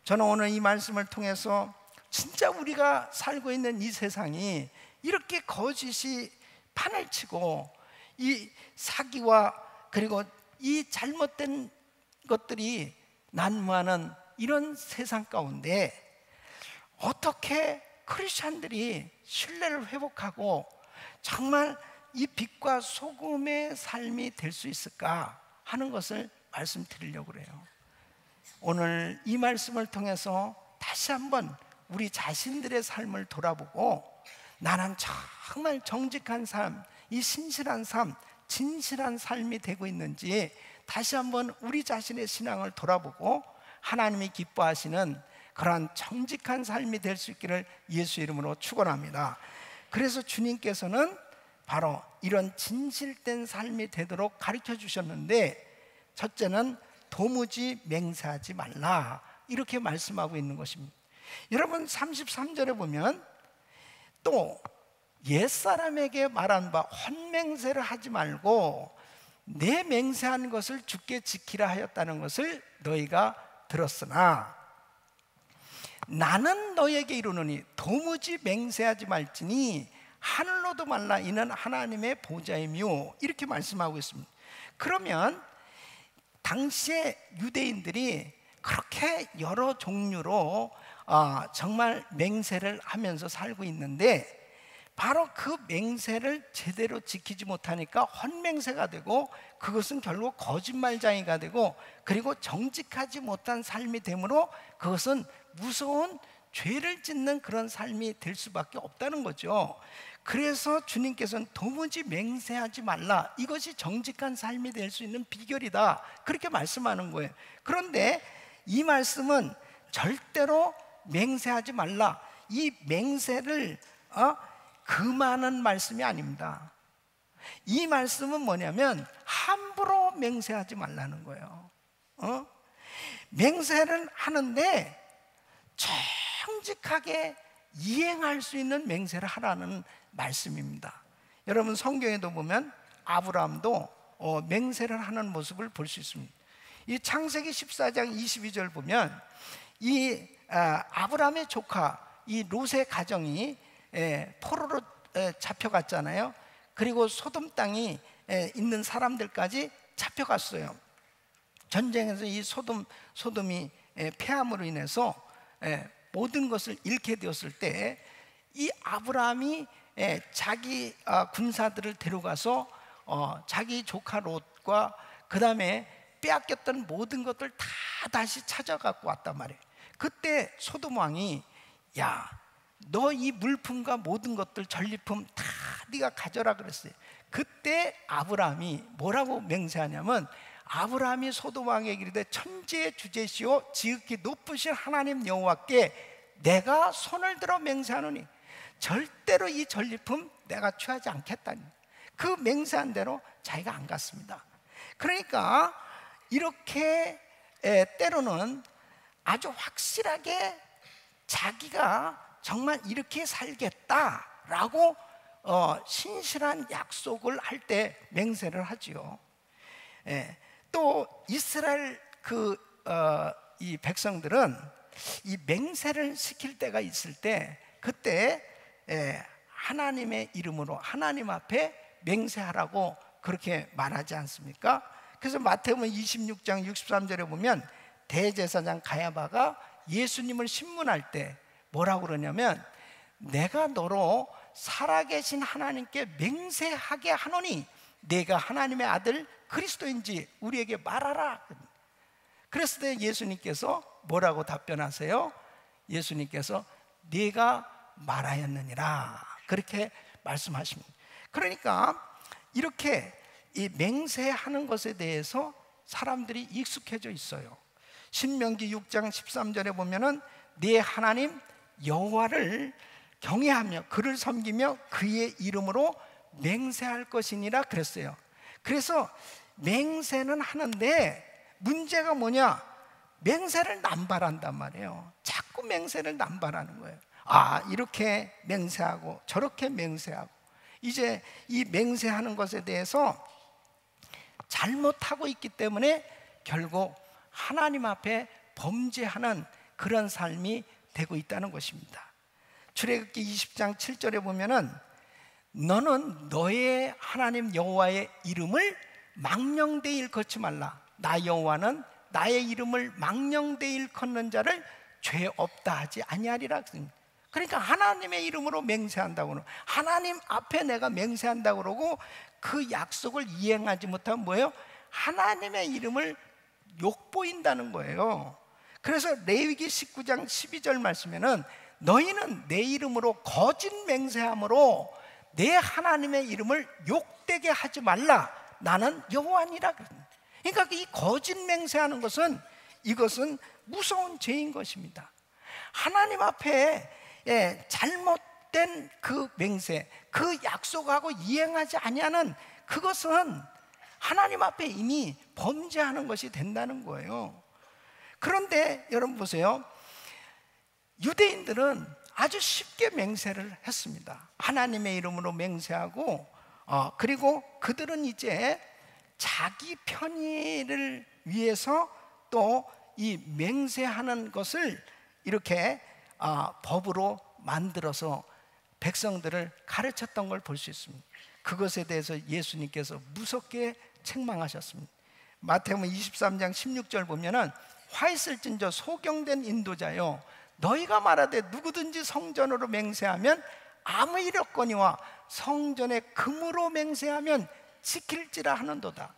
저는 오늘 이 말씀을 통해서 진짜 우리가 살고 있는 이 세상이 이렇게 거짓이 판을 치고 이 사기와 그리고 이 잘못된 것들이 난무하는 이런 세상 가운데 어떻게 크리스찬들이 신뢰를 회복하고 정말 이 빛과 소금의 삶이 될 수 있을까 하는 것을 말씀드리려고 그래요. 오늘 이 말씀을 통해서 다시 한번 우리 자신들의 삶을 돌아보고 나는 정말 정직한 삶, 이 신실한 삶, 진실한 삶이 되고 있는지 다시 한번 우리 자신의 신앙을 돌아보고 하나님이 기뻐하시는 그러한 정직한 삶이 될 수 있기를 예수 이름으로 축원합니다. 그래서 주님께서는 바로 이런 진실된 삶이 되도록 가르쳐 주셨는데, 첫째는 도무지 맹세하지 말라 이렇게 말씀하고 있는 것입니다. 여러분 33절에 보면 또 옛사람에게 말한 바 헛맹세를 하지 말고 내 맹세한 것을 주께 지키라 하였다는 것을 너희가 들었으나 나는 너에게 이르노니 도무지 맹세하지 말지니 하늘로도 말라 이는 하나님의 보좌이며 이렇게 말씀하고 있습니다. 그러면 당시에 유대인들이 그렇게 여러 종류로 정말 맹세를 하면서 살고 있는데 바로 그 맹세를 제대로 지키지 못하니까 헛맹세가 되고 그것은 결국 거짓말장애가 되고 그리고 정직하지 못한 삶이 되므로 그것은 무서운 죄를 짓는 그런 삶이 될 수밖에 없다는 거죠. 그래서 주님께서는 도무지 맹세하지 말라, 이것이 정직한 삶이 될 수 있는 비결이다 그렇게 말씀하는 거예요. 그런데 이 말씀은 절대로 맹세하지 말라, 이 맹세를 금하는 말씀이 아닙니다. 이 말씀은 뭐냐면 함부로 맹세하지 말라는 거예요. 맹세를 하는데 정직하게 이행할 수 있는 맹세를 하라는 말씀입니다. 여러분 성경에도 보면 아브라함도 맹세를 하는 모습을 볼 수 있습니다. 이 창세기 14장 22절 보면 이 아브라함의 조카 이 롯의 가정이 포로로 잡혀갔잖아요. 그리고 소돔 땅이 있는 사람들까지 잡혀갔어요. 전쟁에서 이 소돔이 패함으로 인해서 모든 것을 잃게 되었을 때 이 아브라함이 자기 군사들을 데려가서 자기 조카 롯과 그 다음에 빼앗겼던 모든 것들 다 다시 찾아갖고 왔단 말이에요. 그때 소돔 왕이 야, 너 이 물품과 모든 것들 전리품 다 네가 가져라 그랬어요. 그때 아브라함이 뭐라고 맹세하냐면 아브라함이 소돔 왕에게 이르되 천지의 주제시오 지극히 높으신 하나님 여호와께 내가 손을 들어 맹세하노니 절대로 이 전리품 내가 취하지 않겠다니, 그 맹세한 대로 자기가 안 갔습니다. 그러니까 이렇게 때로는 아주 확실하게 자기가 정말 이렇게 살겠다라고 신실한 약속을 할 때 맹세를 하지요. 또 이스라엘 이 백성들은 이 맹세를 시킬 때가 있을 때 그때 하나님의 이름으로 하나님 앞에 맹세하라고 그렇게 말하지 않습니까? 그래서 마태복음 26장 63절에 보면 대제사장 가야바가 예수님을 신문할 때 뭐라고 그러냐면 내가 너로 살아계신 하나님께 맹세하게 하노니 내가 하나님의 아들 그리스도인지 우리에게 말하라. 그랬을 때 예수님께서 뭐라고 답변하세요? 예수님께서 네가 말하였느니라 그렇게 말씀하십니다. 그러니까 이렇게 이 맹세하는 것에 대해서 사람들이 익숙해져 있어요. 신명기 6장 13절에 보면은 네 하나님 여호와를 경외하며 그를 섬기며 그의 이름으로 맹세할 것이니라 그랬어요. 그래서 맹세는 하는데 문제가 뭐냐? 맹세를 남발한단 말이에요. 자꾸 맹세를 남발하는 거예요. 아, 이렇게 맹세하고 저렇게 맹세하고. 이제 이 맹세하는 것에 대해서 잘못하고 있기 때문에 결국 하나님 앞에 범죄하는 그런 삶이 되고 있다는 것입니다. 출애굽기 20장 7절에 보면은 너는 너의 하나님 여호와의 이름을 망령되이 일컫지 말라. 나 여호와는 나의 이름을 망령되이 일컫는 자를 죄 없다 하지 아니하리라. 그러니까 하나님의 이름으로 맹세한다고, 하나님 앞에 내가 맹세한다고 그러고 그 약속을 이행하지 못하면 뭐예요? 하나님의 이름을 욕보인다는 거예요. 그래서 레위기 19장 12절 말씀에는 너희는 내 이름으로 거짓 맹세함으로 내 하나님의 이름을 욕되게 하지 말라. 나는 여호와니라. 그러니까 이 거짓 맹세하는 것은 이것은 무서운 죄인 것입니다. 하나님 앞에 잘못된 그 맹세, 그 약속하고 이행하지 아니하는 그것은 하나님 앞에 이미 범죄하는 것이 된다는 거예요. 그런데 여러분 보세요. 유대인들은 아주 쉽게 맹세를 했습니다. 하나님의 이름으로 맹세하고 그리고 그들은 이제 자기 편의를 위해서 또 이 맹세하는 것을 이렇게 법으로 만들어서 백성들을 가르쳤던 걸 볼 수 있습니다. 그것에 대해서 예수님께서 무섭게 책망하셨습니다. 마태복음 23장 16절 보면은 화 있을진저 소경된 인도자여 너희가 말하되 누구든지 성전으로 맹세하면 아무 일 없거니와 성전에 금으로 맹세하면 지킬지라 하는도다.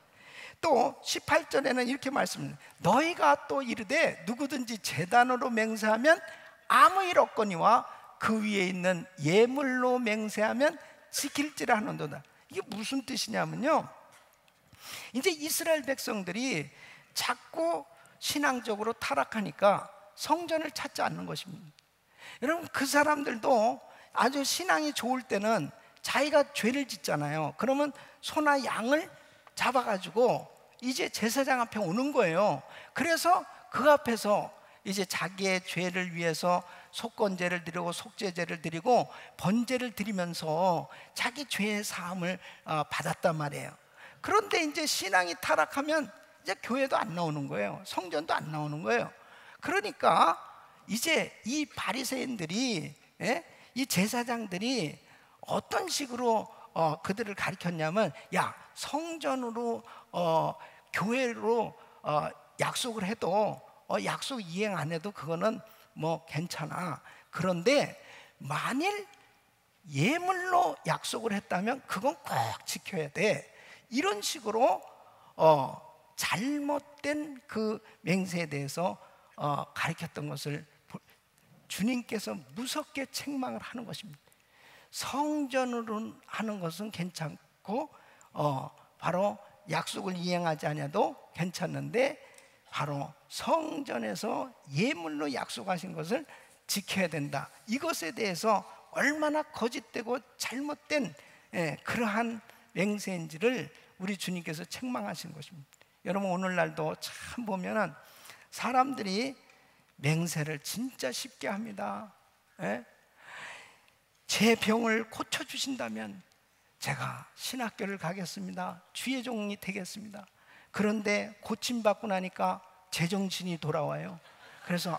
또 18절에는 이렇게 말씀합니다. 너희가 또 이르되 누구든지 제단으로 맹세하면 아무 일 없거니와 그 위에 있는 예물로 맹세하면 지킬지라 하는도다. 이게 무슨 뜻이냐면요, 이제 이스라엘 백성들이 자꾸 신앙적으로 타락하니까 성전을 찾지 않는 것입니다. 여러분, 그 사람들도 아주 신앙이 좋을 때는 자기가 죄를 짓잖아요. 그러면 소나 양을 잡아가지고 이제 제사장 앞에 오는 거예요. 그래서 그 앞에서 이제 자기의 죄를 위해서 속건제를 드리고 속죄제를 드리고 번제를 드리면서 자기 죄의 사함을 받았단 말이에요. 그런데 이제 신앙이 타락하면 이제 교회도 안 나오는 거예요. 성전도 안 나오는 거예요. 그러니까 이제 이 바리새인들이, 이 제사장들이 어떤 식으로 그들을 가르쳤냐면, 야, 성전으로 교회로 약속을 해도 약속 이행 안 해도 그거는 뭐 괜찮아. 그런데 만일 예물로 약속을 했다면 그건 꼭 지켜야 돼. 이런 식으로 잘못된 그 맹세에 대해서 가르쳤던 것을 주님께서 무섭게 책망을 하는 것입니다. 성전으로 하는 것은 괜찮고 바로 약속을 이행하지 않아도 괜찮는데 바로 성전에서 예물로 약속하신 것을 지켜야 된다. 이것에 대해서 얼마나 거짓되고 잘못된 그러한 맹세인지를 우리 주님께서 책망하신 것입니다. 여러분, 오늘날도 참 보면은 사람들이 맹세를 진짜 쉽게 합니다. 제 병을 고쳐주신다면 제가 신학교를 가겠습니다. 주의 종이 되겠습니다. 그런데 고침받고 나니까 제정신이 돌아와요. 그래서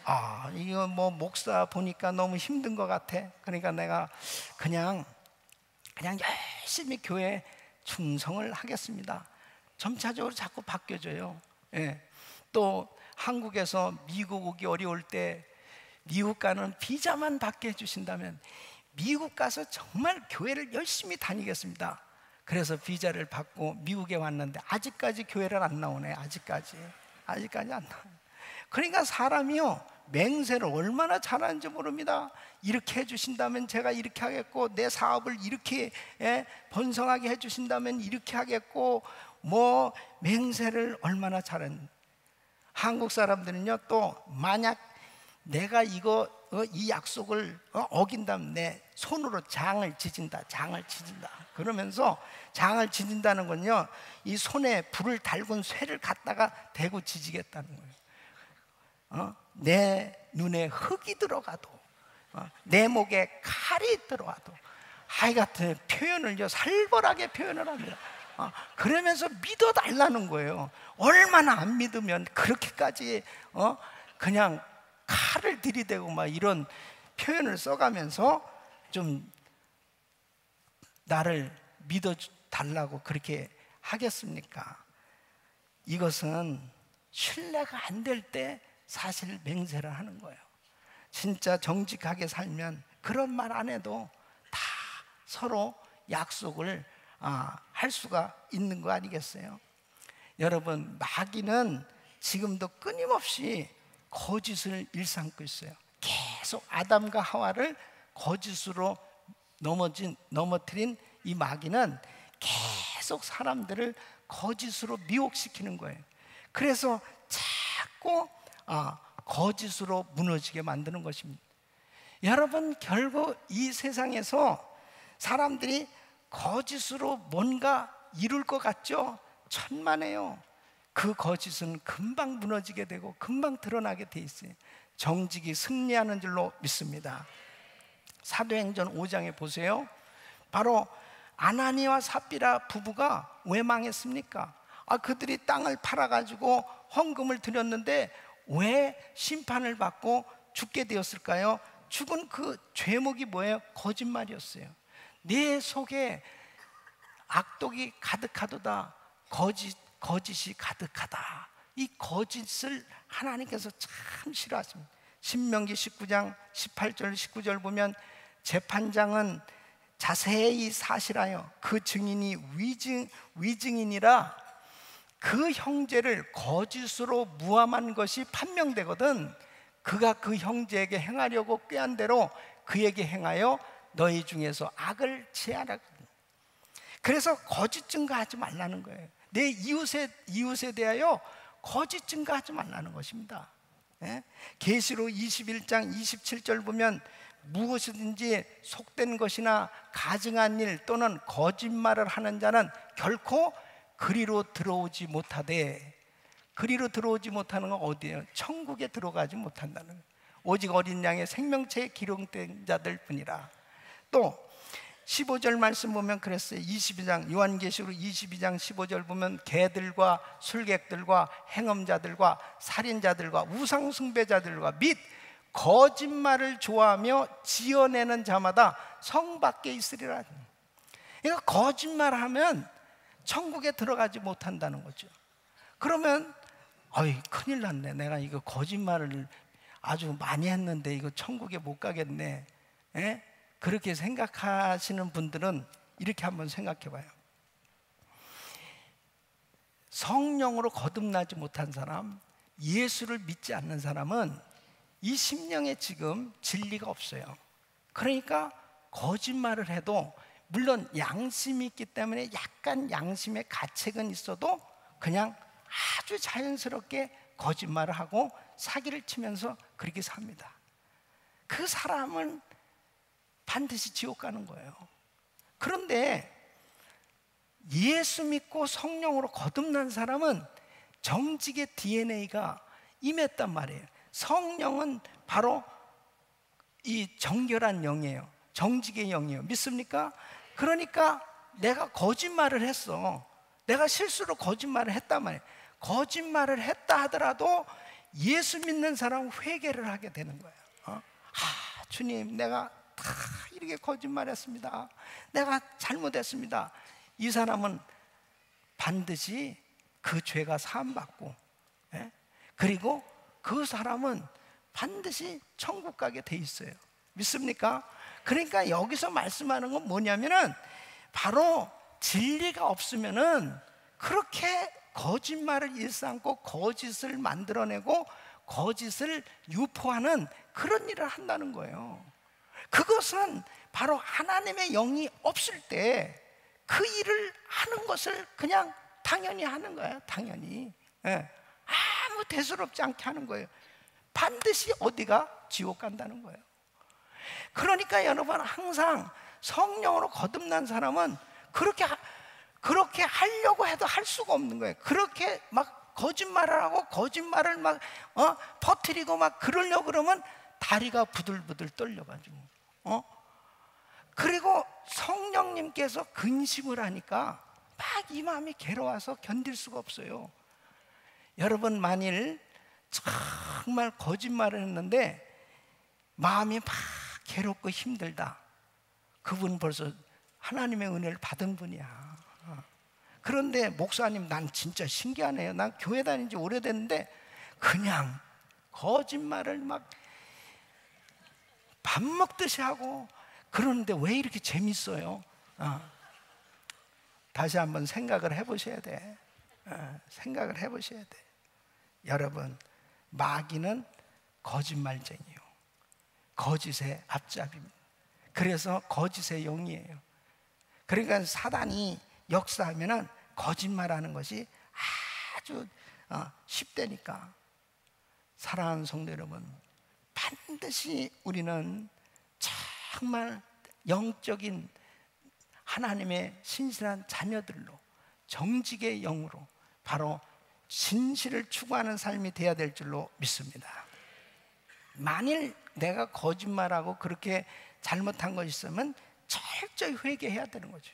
이거 뭐 목사 보니까 너무 힘든 것 같아. 그러니까 내가 그냥 열심히 교회에 충성을 하겠습니다. 점차적으로 자꾸 바뀌어져요. 또 한국에서 미국 오기 어려울 때 미국 가는 비자만 받게 해주신다면 미국 가서 정말 교회를 열심히 다니겠습니다. 그래서 비자를 받고 미국에 왔는데 아직까지 교회를 안 나오네. 아직까지 안 나와. 그러니까 사람이요, 맹세를 얼마나 잘하는지 모릅니다. 이렇게 해주신다면 제가 이렇게 하겠고, 내 사업을 이렇게 번성하게 해주신다면 이렇게 하겠고, 뭐 맹세를 얼마나 잘하는지. 한국 사람들은요, 또 만약 내가 이 약속을 어긴다면 내 손으로 장을 지진다. 그러면서 장을 지진다는 건요, 이 손에 불을 달군 쇠를 갖다가 대고 지지겠다는 거예요. 내 눈에 흙이 들어가도, 내 목에 칼이 들어와도, 하이 같은 표현을요 살벌하게 표현을 합니다. 그러면서 믿어달라는 거예요. 얼마나 안 믿으면 그렇게까지 그냥 칼을 들이대고 막 이런 표현을 써가면서 좀 나를 믿어달라고 그렇게 하겠습니까? 이것은 신뢰가 안 될 때 사실 맹세를 하는 거예요. 진짜 정직하게 살면 그런 말 안 해도 다 서로 약속을 할 수가 있는 거 아니겠어요? 여러분, 마귀는 지금도 끊임없이 거짓을 일삼고 있어요. 계속 아담과 하와를 거짓으로 넘어뜨린 이 마귀는 계속 사람들을 거짓으로 미혹시키는 거예요. 그래서 자꾸 거짓으로 무너지게 만드는 것입니다. 여러분, 결국 이 세상에서 사람들이 거짓으로 뭔가 이룰 것 같죠? 천만에요. 그 거짓은 금방 무너지게 되고 금방 드러나게 돼 있어요. 정직이 승리하는 줄로 믿습니다. 사도행전 5장에 보세요. 바로 아나니와 삽비라 부부가 왜 망했습니까? 그들이 땅을 팔아가지고 헌금을 드렸는데 왜 심판을 받고 죽게 되었을까요? 죽은 그 죄목이 뭐예요? 거짓말이었어요. 내 속에 악독이 가득하도다. 거짓이 가득하다. 이 거짓을 하나님께서 참 싫어하십니다. 신명기 19장 18절 19절 보면 재판장은 자세히 사실하여 그 증인이 위증인이라 그 형제를 거짓으로 무함한 것이 판명되거든 그가 그 형제에게 행하려고 꾀한 대로 그에게 행하여 너희 중에서 악을 제하라. 그래서 거짓 증거하지 말라는 거예요. 내 이웃에 대하여 거짓 증거하지 말라는 것입니다. 계시록 21장 27절 보면 무엇이든지 속된 것이나 가증한 일 또는 거짓말을 하는 자는 결코 그리로 들어오지 못하되, 그리로 들어오지 못하는 건 어디예요? 천국에 들어가지 못한다는 거예요. 오직 어린 양의 생명체에 기록된 자들 뿐이라. 또 15절 말씀 보면 그랬어요. 22장 요한계시록 22장 15절 보면 개들과 술객들과 행음자들과 살인자들과 우상숭배자들과 및 거짓말을 좋아하며 지어내는 자마다 성 밖에 있으리라. 그러니까 거짓말하면 천국에 들어가지 못한다는 거죠. 그러면 큰일 났네. 내가 이거 거짓말을 아주 많이 했는데 이거 천국에 못 가겠네. 그렇게 생각하시는 분들은 이렇게 한번 생각해 봐요. 성령으로 거듭나지 못한 사람, 예수를 믿지 않는 사람은 이 심령에 지금 진리가 없어요. 그러니까 거짓말을 해도 물론 양심이 있기 때문에 약간 양심의 가책은 있어도 그냥 아주 자연스럽게 거짓말을 하고 사기를 치면서 그렇게 삽니다. 그 사람은 반드시 지옥 가는 거예요. 그런데 예수 믿고 성령으로 거듭난 사람은 정직의 DNA가 임했단 말이에요. 성령은 바로 이 정결한 영이에요. 정직의 영이에요. 믿습니까? 그러니까 내가 거짓말을 했어. 내가 실수로 거짓말을 했단 말이에요. 거짓말을 했다 하더라도 예수 믿는 사람은 회개를 하게 되는 거예요. 주님, 내가 다 이렇게 거짓말했습니다. 내가 잘못했습니다. 이 사람은 반드시 그 죄가 사함받고, 그리고 그 사람은 반드시 천국 가게 돼 있어요. 믿습니까? 그러니까 여기서 말씀하는 건 뭐냐면은 바로 진리가 없으면은 그렇게 거짓말을 일삼고 거짓을 만들어내고 거짓을 유포하는 그런 일을 한다는 거예요. 그것은 바로 하나님의 영이 없을 때 그 일을 하는 것을 그냥 당연히 하는 거예요. 당연히. 예. 아무 대수롭지 않게 하는 거예요. 반드시 어디가 지옥 간다는 거예요. 그러니까 여러분, 항상 성령으로 거듭난 사람은 그렇게 하려고 해도 할 수가 없는 거예요. 그렇게 막 거짓말을 하고 거짓말을 막 퍼뜨리고 막 그러려고 그러면 다리가 부들부들 떨려가지고 그리고 성령님께서 근심을 하니까 막 이 마음이 괴로워서 견딜 수가 없어요. 여러분, 만일 정말 거짓말을 했는데 마음이 막 괴롭고 힘들다, 그분 벌써 하나님의 은혜를 받은 분이야. 그런데 목사님, 난 진짜 신기하네요. 난 교회 다닌 지 오래됐는데 그냥 거짓말을 막 밥 먹듯이 하고 그러는데 왜 이렇게 재밌어요? 다시 한번 생각을 해보셔야 돼. 생각을 해보셔야 돼. 여러분, 마귀는 거짓말쟁이요, 거짓의 앞잡이입니다. 그래서 거짓의 영이에요. 그러니까 사단이 역사하면은 거짓말하는 것이 아주 쉽다니까. 사랑하는 성도 여러분, 반드시 우리는 정말 영적인 하나님의 신실한 자녀들로, 정직의 영으로 바로 진실을 추구하는 삶이 되어야 될 줄로 믿습니다. 만일 내가 거짓말하고 그렇게 잘못한 것이 있으면 철저히 회개해야 되는 거죠.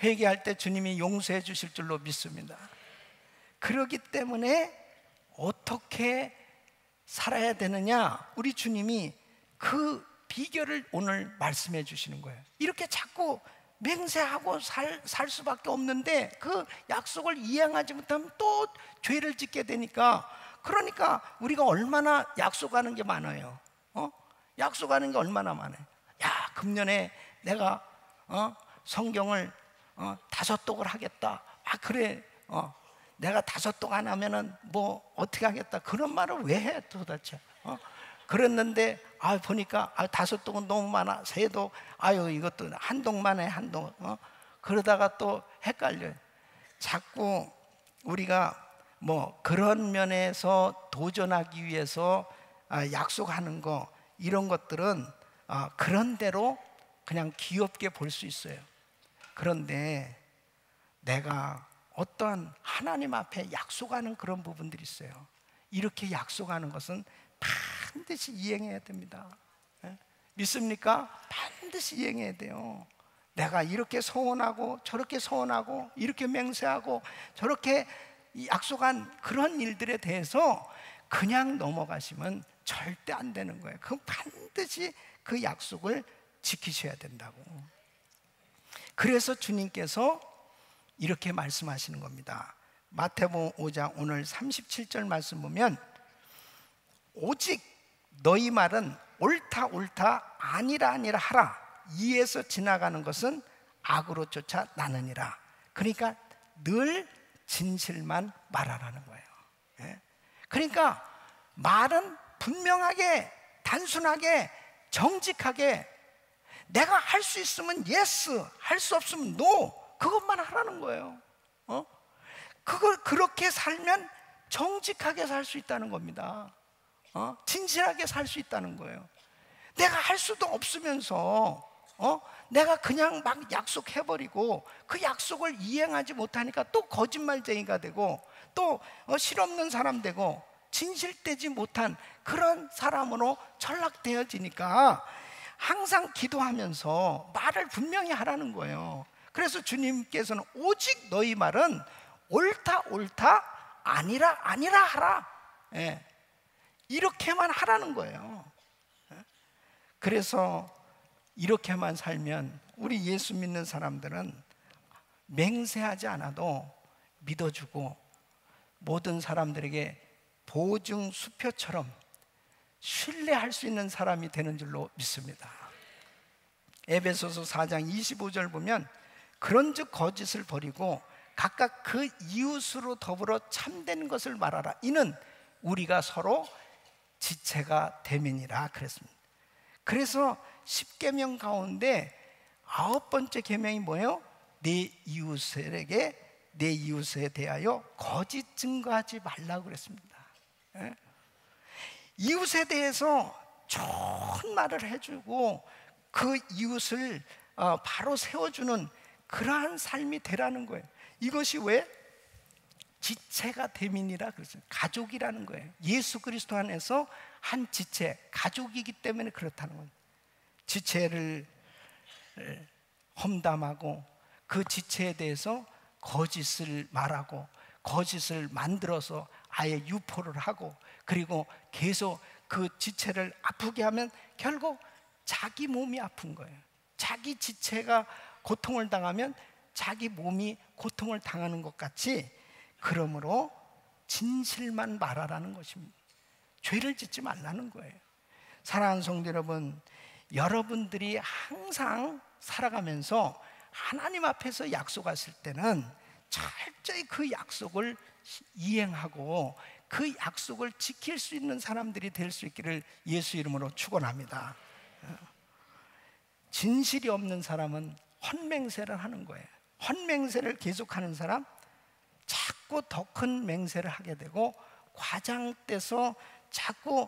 회개할 때 주님이 용서해 주실 줄로 믿습니다. 그렇기 때문에 어떻게 살아야 되느냐, 우리 주님이 그 비결을 오늘 말씀해 주시는 거예요. 이렇게 자꾸 맹세하고 살 수밖에 없는데 그 약속을 이행하지 못하면 또 죄를 짓게 되니까, 그러니까 우리가 얼마나 약속하는 게 많아요. 약속하는 게 얼마나 많아요. 야, 금년에 내가 성경을 5독을 하겠다. 아, 그래. 내가 5독 안 하면은 뭐 어떻게 하겠다. 그런 말을 왜 해 도대체? 그랬는데 보니까 5독은 너무 많아. 3독, 이것도 1독만 해, 1독. 그러다가 또 헷갈려요. 자꾸 우리가 뭐 그런 면에서 도전하기 위해서 약속하는 거, 이런 것들은 그런 대로 그냥 귀엽게 볼 수 있어요. 그런데 내가 어떠한 하나님 앞에 약속하는 그런 부분들이 있어요. 이렇게 약속하는 것은 반드시 이행해야 됩니다. 믿습니까? 반드시 이행해야 돼요. 내가 이렇게 소원하고 저렇게 소원하고 이렇게 맹세하고 저렇게 약속한 그런 일들에 대해서 그냥 넘어가시면 절대 안 되는 거예요. 그 반드시 그 약속을 지키셔야 된다고. 그래서 주님께서 이렇게 말씀하시는 겁니다. 마태복음 5장 오늘 37절 말씀 보면, 오직 너희 말은 옳다 옳다 아니라 아니라 하라. 이에서 지나가는 것은 악으로 쫓아 나느니라. 그러니까 늘 진실만 말하라는 거예요. 그러니까 말은 분명하게, 단순하게, 정직하게, 내가 할 수 있으면 예스, 할 수 없으면 노, 그것만 하라는 거예요. 그렇게 살면 정직하게 살 수 있다는 겁니다. 진실하게 살 수 있다는 거예요. 내가 할 수도 없으면서 내가 그냥 막 약속해버리고 그 약속을 이행하지 못하니까 또 거짓말쟁이가 되고 또 실없는 사람 되고 진실되지 못한 그런 사람으로 전락되어지니까 항상 기도하면서 말을 분명히 하라는 거예요. 그래서 주님께서는 오직 너희 말은 옳다 옳다 아니라 아니라 하라. 이렇게만 하라는 거예요. 그래서 이렇게만 살면 우리 예수 믿는 사람들은 맹세하지 않아도 믿어주고 모든 사람들에게 보증 수표처럼 신뢰할 수 있는 사람이 되는 줄로 믿습니다. 에베소서 4장 25절 보면, 그런즉 거짓을 버리고 각각 그 이웃으로 더불어 참된 것을 말하라. 이는 우리가 서로 지체가 됨이니라 그랬습니다. 그래서 10계명 가운데 9번째 계명이 뭐예요? 내 이웃에 대하여 거짓 증거하지 말라고 그랬습니다. 예? 이웃에 대해서 좋은 말을 해주고 그 이웃을 바로 세워주는 그러한 삶이 되라는 거예요. 이것이 왜? 지체가 됨이니라 그랬어요. 가족이라는 거예요. 예수 그리스도 안에서 한 지체, 가족이기 때문에 그렇다는 거예요. 지체를 험담하고 그 지체에 대해서 거짓을 말하고 거짓을 만들어서 아예 유포를 하고 그리고 계속 그 지체를 아프게 하면 결국 자기 몸이 아픈 거예요. 자기 지체가 고통을 당하면 자기 몸이 고통을 당하는 것 같이, 그러므로 진실만 말하라는 것입니다. 죄를 짓지 말라는 거예요. 사랑하는 성도 여러분, 여러분들이 항상 살아가면서 하나님 앞에서 약속하실 때는 철저히 그 약속을 이행하고 그 약속을 지킬 수 있는 사람들이 될 수 있기를 예수 이름으로 축원합니다. 진실이 없는 사람은 헛맹세를 하는 거예요. 헛맹세를 계속하는 사람, 자꾸 더 큰 맹세를 하게 되고 과장돼서 자꾸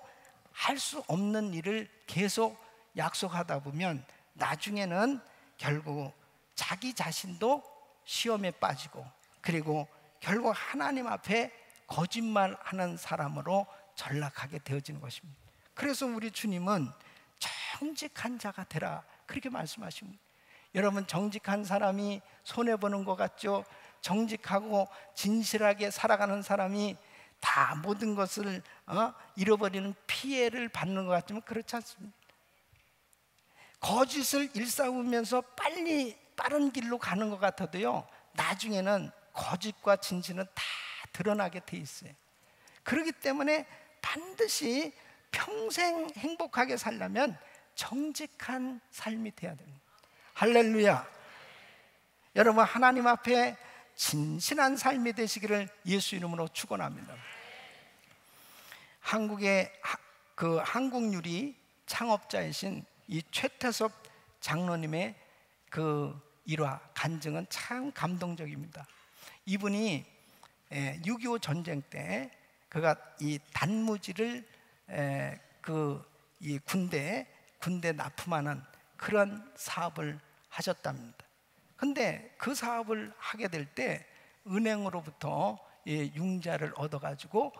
할 수 없는 일을 계속 약속하다 보면 나중에는 결국 자기 자신도 시험에 빠지고 그리고 결국 하나님 앞에 거짓말하는 사람으로 전락하게 되어지는 것입니다. 그래서 우리 주님은 정직한 자가 되라 그렇게 말씀하십니다. 여러분, 정직한 사람이 손해보는 것 같죠? 정직하고 진실하게 살아가는 사람이 다 모든 것을 잃어버리는 피해를 받는 것 같지만 그렇지 않습니다. 거짓을 일삼으면서 빨리 빠른 길로 가는 것 같아도요, 나중에는 거짓과 진실은 다 드러나게 돼 있어요. 그렇기 때문에 반드시 평생 행복하게 살려면 정직한 삶이 돼야 됩니다. 할렐루야. 여러분, 하나님 앞에 진실한 삶이 되시기를 예수 이름으로 축원합니다. 한국의 그 한국유리 창업자이신 이 최태섭 장로님의 그 일화 간증은 참 감동적입니다. 이분이 6.25 전쟁 때 그가 이 단무지를 이 군대에 납품하는 그런 사업을 하셨답니다. 근데 그 사업을 하게 될 때 은행으로부터 융자를 얻어가지고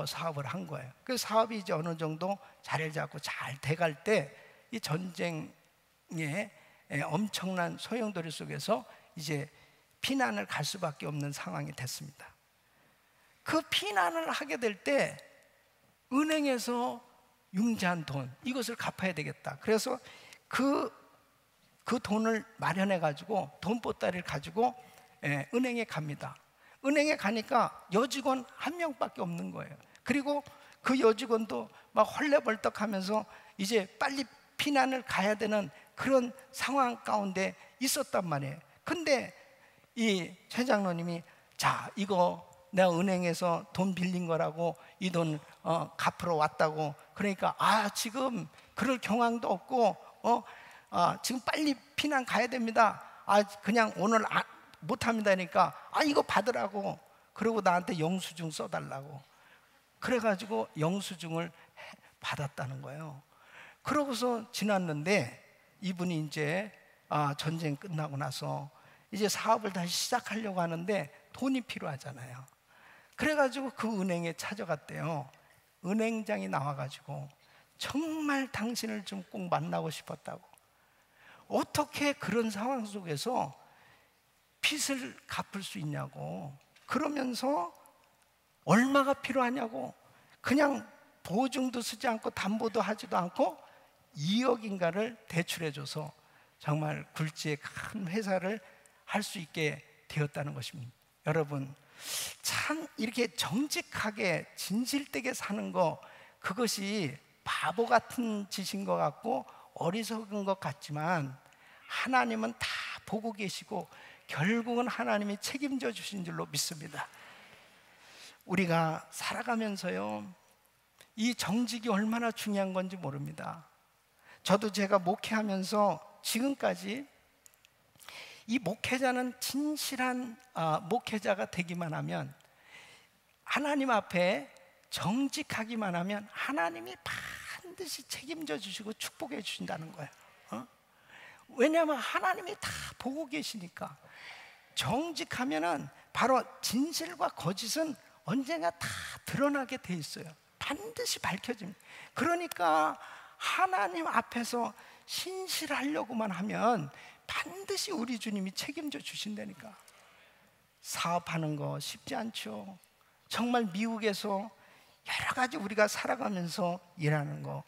사업을 한 거예요. 그 사업이 이제 어느 정도 자리를 잡고 잘 돼갈 때 이 전쟁에 엄청난 소용돌이 속에서 이제 피난을 갈 수밖에 없는 상황이 됐습니다. 그 피난을 하게 될 때 은행에서 융자한 돈, 이것을 갚아야 되겠다. 그래서 그 돈을 마련해 가지고 돈보따리를 가지고 은행에 갑니다. 은행에 가니까 여직원 한 명밖에 없는 거예요. 그리고 그 여직원도 막 헐레벌떡하면서 이제 빨리 피난을 가야 되는 그런 상황 가운데 있었단 말이에요. 근데 이 최 장로님이, 자, 이거 내가 은행에서 돈 빌린 거라고 이 돈 갚으러 왔다고. 그러니까 지금 그럴 경황도 없고 지금 빨리 피난 가야 됩니다. 그냥 오늘 못합니다. 그러니까 이거 받으라고. 그리고 나한테 영수증 써달라고. 그래가지고 영수증을 받았다는 거예요. 그러고서 지났는데 이분이 이제 전쟁 끝나고 나서 이제 사업을 다시 시작하려고 하는데 돈이 필요하잖아요. 그래가지고 그 은행에 찾아갔대요. 은행장이 나와가지고 정말 당신을 좀 꼭 만나고 싶었다고. 어떻게 그런 상황 속에서 빚을 갚을 수 있냐고. 그러면서 얼마가 필요하냐고. 그냥 보증도 쓰지 않고 담보도 하지도 않고 2억인가를 대출해줘서 정말 굴지의 큰 회사를 할 수 있게 되었다는 것입니다. 여러분, 참 이렇게 정직하게 진실되게 사는 거, 그것이 바보 같은 짓인 것 같고 어리석은 것 같지만 하나님은 다 보고 계시고 결국은 하나님이 책임져 주신 줄로 믿습니다. 우리가 살아가면서요, 이 정직이 얼마나 중요한 건지 모릅니다. 저도 제가 목회하면서 지금까지 이 목회자는 진실한 목회자가 되기만 하면, 하나님 앞에 정직하기만 하면 하나님이 반드시 책임져 주시고 축복해 주신다는 거예요. 왜냐하면 하나님이 다 보고 계시니까. 정직하면은 바로 진실과 거짓은 언젠가 다 드러나게 돼 있어요. 반드시 밝혀집니다. 그러니까 하나님 앞에서 신실하려고만 하면 반드시 우리 주님이 책임져 주신다니까. 사업하는 거 쉽지 않죠. 정말 미국에서 여러 가지 우리가 살아가면서 일하는 거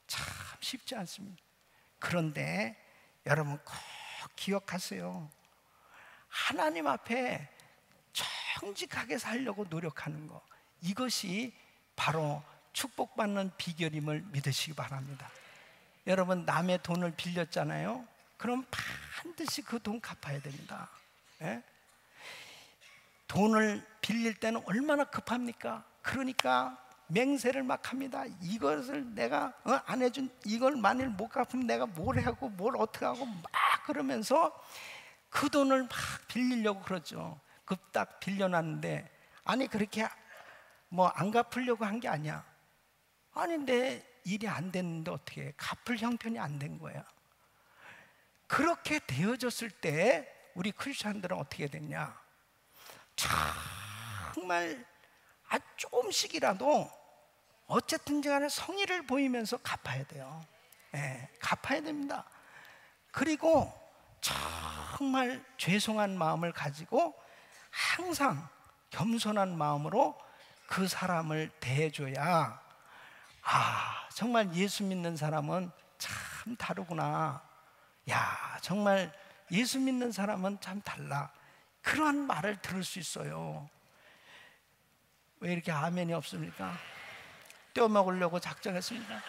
참 쉽지 않습니다. 그런데 여러분 꼭 기억하세요. 하나님 앞에 정직하게 살려고 노력하는 거, 이것이 바로 축복받는 비결임을 믿으시기 바랍니다. 여러분, 남의 돈을 빌렸잖아요. 그럼 반드시 그 돈 갚아야 됩니다. 예? 돈을 빌릴 때는 얼마나 급합니까? 그러니까 맹세를 막 합니다. 이것을 내가 안 해준, 이걸 만일 못 갚으면 내가 뭘 하고 뭘 어떻게 하고 막 그러면서 그 돈을 막 빌리려고 그러죠. 급딱 빌려놨는데, 아니 그렇게 뭐 안 갚으려고 한 게 아니야. 아니 내 일이 안 됐는데 어떻게 해? 갚을 형편이 안 된 거야. 그렇게 되어졌을 때 우리 크리스천들은 어떻게 됐냐? 정말 조금씩이라도 어쨌든 간에 성의를 보이면서 갚아야 돼요. 예, 갚아야 됩니다. 그리고 정말 죄송한 마음을 가지고 항상 겸손한 마음으로 그 사람을 대해줘야, 정말 예수 믿는 사람은 참 다르구나. 야, 정말 예수 믿는 사람은 참 달라. 그러한 말을 들을 수 있어요. 왜 이렇게 아멘이 없습니까? 떼어먹으려고 작정했습니다.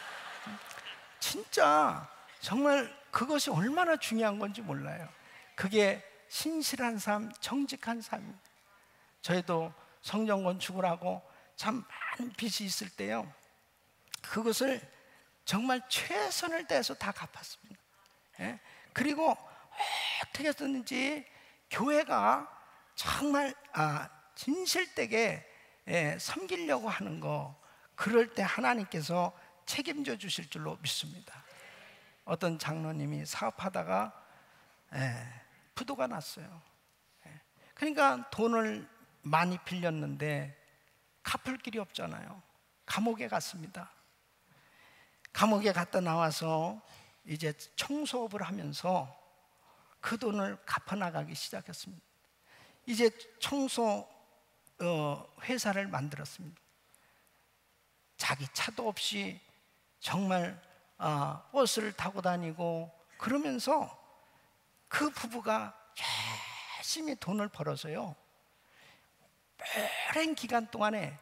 진짜 정말 그것이 얼마나 중요한 건지 몰라요. 그게 신실한 삶, 정직한 삶입니다. 저희도 성전 건축을 하고 참 많은 빚이 있을 때요, 그것을 정말 최선을 다해서 다 갚았습니다. 예? 그리고 어떻게 했든지 교회가 정말 진실되게 섬기려고 하는 거, 그럴 때 하나님께서 책임져 주실 줄로 믿습니다. 어떤 장로님이 사업하다가 부도가 났어요. 그러니까 돈을 많이 빌렸는데 갚을 길이 없잖아요. 감옥에 갔습니다. 감옥에 갔다 나와서 이제 청소업을 하면서 그 돈을 갚아나가기 시작했습니다. 이제 청소 회사를 만들었습니다. 자기 차도 없이 정말 버스를 타고 다니고 그러면서 그 부부가 열심히 돈을 벌어서요, 오랜 기간 동안에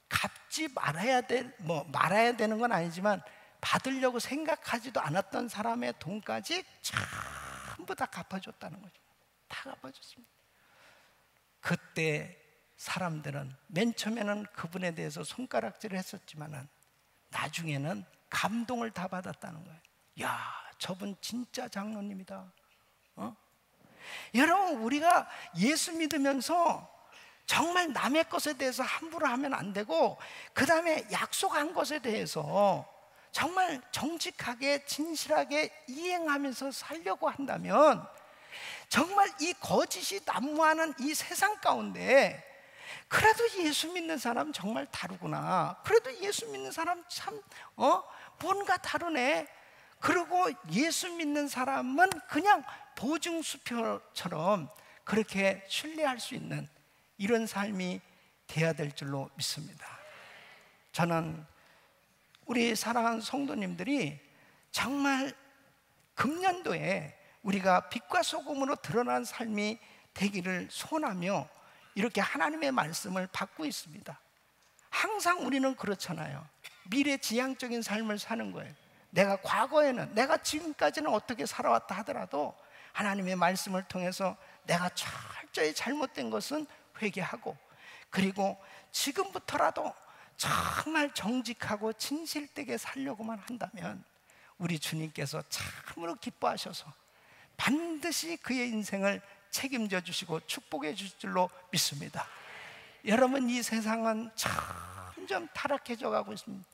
갚지 말아야 되는 건 아니지만 받으려고 생각하지도 않았던 사람의 돈까지 전부 다 갚아줬다는 거죠. 다 갚아줬습니다. 그때 사람들은 맨 처음에는 그분에 대해서 손가락질을 했었지만은 나중에는 감동을 다 받았다는 거예요. 야, 저분 진짜 장로님이다. 여러분, 우리가 예수 믿으면서 정말 남의 것에 대해서 함부로 하면 안 되고, 그 다음에 약속한 것에 대해서 정말 정직하게 진실하게 이행하면서 살려고 한다면, 정말 이 거짓이 난무하는 이 세상 가운데 그래도 예수 믿는 사람 정말 다르구나. 그래도 예수 믿는 사람 참 뭔가 다르네. 그리고 예수 믿는 사람은 그냥 보증수표처럼 그렇게 신뢰할 수 있는 이런 삶이 돼야 될 줄로 믿습니다. 저는 우리 사랑하는 성도님들이 정말 금년도에 우리가 빛과 소금으로 드러난 삶이 되기를 소원하며 이렇게 하나님의 말씀을 받고 있습니다. 항상 우리는 그렇잖아요. 미래지향적인 삶을 사는 거예요. 내가 과거에는, 내가 지금까지는 어떻게 살아왔다 하더라도 하나님의 말씀을 통해서 내가 철저히 잘못된 것은 회개하고, 그리고 지금부터라도 정말 정직하고 진실되게 살려고만 한다면 우리 주님께서 참으로 기뻐하셔서 반드시 그의 인생을 책임져 주시고 축복해 주실 줄로 믿습니다. 여러분, 이 세상은 점점 타락해져 가고 있습니다.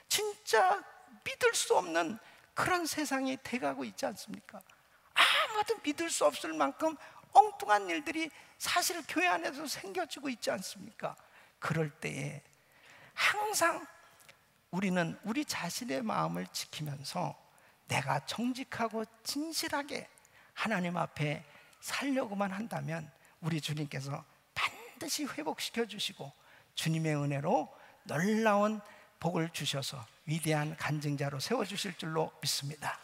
진짜 믿을 수 없는 그런 세상이 돼가고 있지 않습니까? 아무도 믿을 수 없을 만큼 엉뚱한 일들이 사실 교회 안에서 생겨지고 있지 않습니까? 그럴 때에 항상 우리는 우리 자신의 마음을 지키면서 내가 정직하고 진실하게 하나님 앞에 살려고만 한다면 우리 주님께서 반드시 회복시켜 주시고 주님의 은혜로 놀라운 복을 주셔서 위대한 간증자로 세워주실 줄로 믿습니다.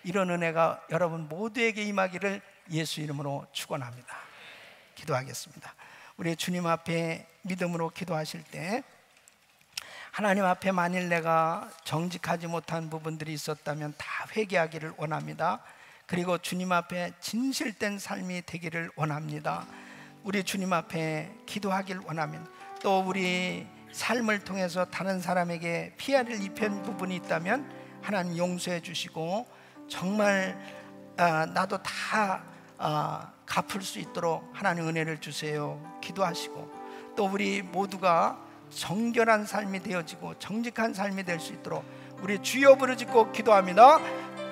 이런 은혜가 여러분 모두에게 임하기를 예수 이름으로 축원합니다. 기도하겠습니다. 우리 주님 앞에 믿음으로 기도하실 때 하나님 앞에 만일 내가 정직하지 못한 부분들이 있었다면 다 회개하기를 원합니다. 그리고 주님 앞에 진실된 삶이 되기를 원합니다. 우리 주님 앞에 기도하기를 원합니다. 또 우리 삶을 통해서 다른 사람에게 피해를 입힌 부분이 있다면 하나님 용서해 주시고 정말 나도 다 갚을 수 있도록 하나님 은혜를 주세요. 기도하시고 또 우리 모두가 정결한 삶이 되어지고 정직한 삶이 될 수 있도록 우리 주여 부르짖고 기도합니다.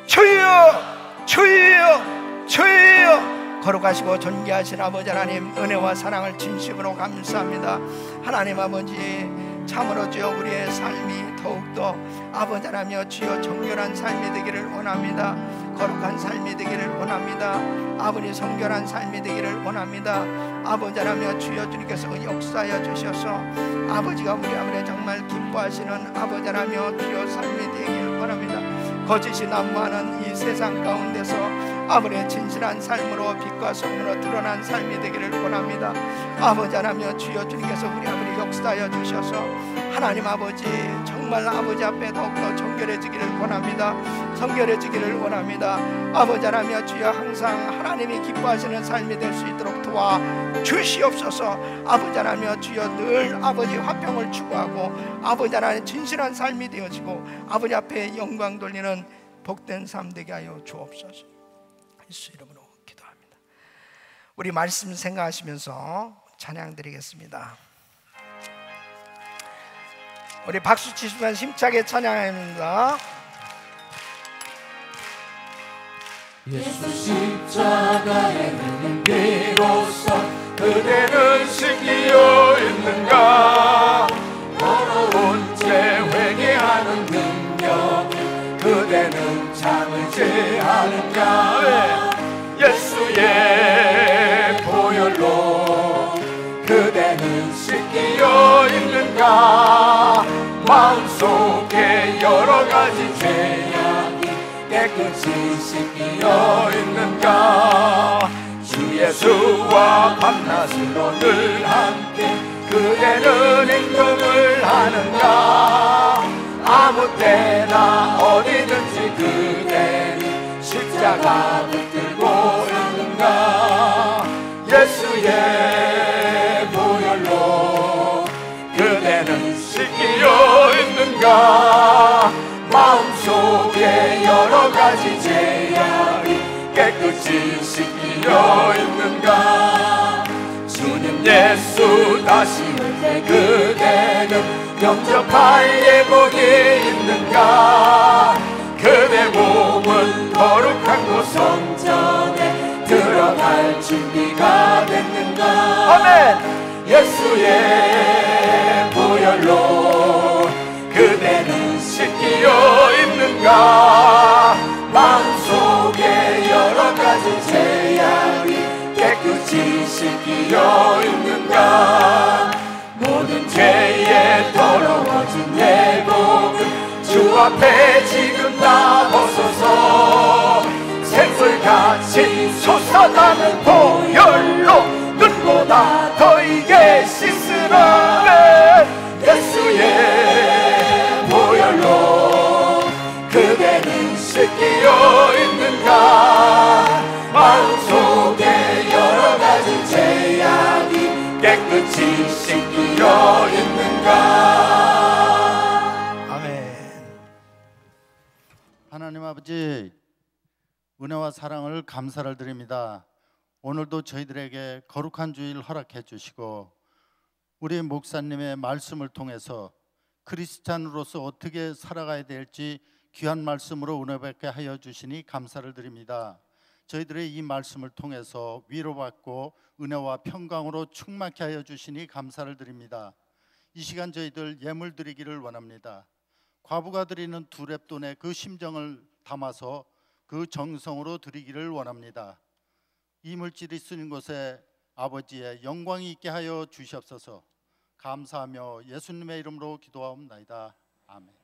주여, 주여, 주여. 거룩하시고 존귀하신 아버지 하나님, 은혜와 사랑을 진심으로 감사합니다. 하나님 아버지, 참으로 주여 우리의 삶이 더욱더 아버지 하나며 주여 정결한 삶이 되기를 원합니다. 거룩한 삶이 되기를 원합니다. 아버지 성결한 삶이 되기를 원합니다. 아버지 하나며 주여 주님께서 역사하여 주셔서 아버지가 우리 아버지 정말 기뻐하시는 아버지 하나며 주여 삶이 되기를 원합니다. 거짓이 난무하는 이 세상 가운데서 아버지의 진실한 삶으로 빛과 소금으로 드러난 삶이 되기를 원합니다. 아버지 하나며 주여 주님께서 우리 아버지 역사하여 주셔서 하나님 아버지 정말 아버지 앞에 더욱더 정결해지기를 원합니다. 성결해지기를 원합니다. 아버지 하나며 주여 항상 하나님이 기뻐하시는 삶이 될 수 있도록 도와 주시옵소서. 아버지 하나며 주여 늘 아버지 화평을 추구하고 아버지 하나님 진실한 삶이 되어지고 아버지 앞에 영광 돌리는 복된 삶 되게 하여 주옵소서. 예수 이름으로 기도합니다. 우리 말씀 생각하시면서 찬양 드리겠습니다. 우리 박수 치시면 힘차게 찬양합니다. 예수 십자가의 은혜 비로소 그대는 신기여 있는가. 더러운 죄 회개하는 능력 그대는 참을지 않은가. 예수의 보혈로 그대는 씻기어 있는가. 마음속에 여러 가지 죄악이 깨끗이 씻기어 있는가. 주 예수와 밤낮으로 늘 함께 그대는 행동을 하는가. 아무 때나 어디든지 그대는 십자가 붙들고 있는가. 예수의 보혈로 그대는 씻기어 있는가. 마음속에 여러 가지 죄악이 깨끗이 씻기어 있는가. 주님 예수 다시 올 때 그대는 영접할 예복이 있는가. 그대 몸은 거룩한 곳 성전에 들어갈 준비가 됐는가. 아멘. 예수의 보혈로 그대는 씻기어 있는가. 마음속에 여러 가지 죄악이 깨끗이 씻기어 있는가. 모든 죄에 더러워진 예복은 주 앞에 지금 다 벗어서 샘물같이 솟아나는 보혈로 눈보다 더 이게 씻으라. 예수의 보혈로 그대는 씻기어 있는가. 마음 하나님 아버지, 은혜와 사랑을 감사를 드립니다. 오늘도 저희들에게 거룩한 주일 허락해 주시고 우리 목사님의 말씀을 통해서 크리스찬으로서 어떻게 살아가야 될지 귀한 말씀으로 은혜 받게 하여 주시니 감사를 드립니다. 저희들의 이 말씀을 통해서 위로받고 은혜와 평강으로 충만케 하여 주시니 감사를 드립니다. 이 시간 저희들 예물 드리기를 원합니다. 과부가 드리는 두 렙돈의 그 심정을 담아서 그 정성으로 드리기를 원합니다. 이 물질이 쓰는 곳에 아버지의 영광이 있게 하여 주시옵소서. 감사하며 예수님의 이름으로 기도하옵나이다. 아멘.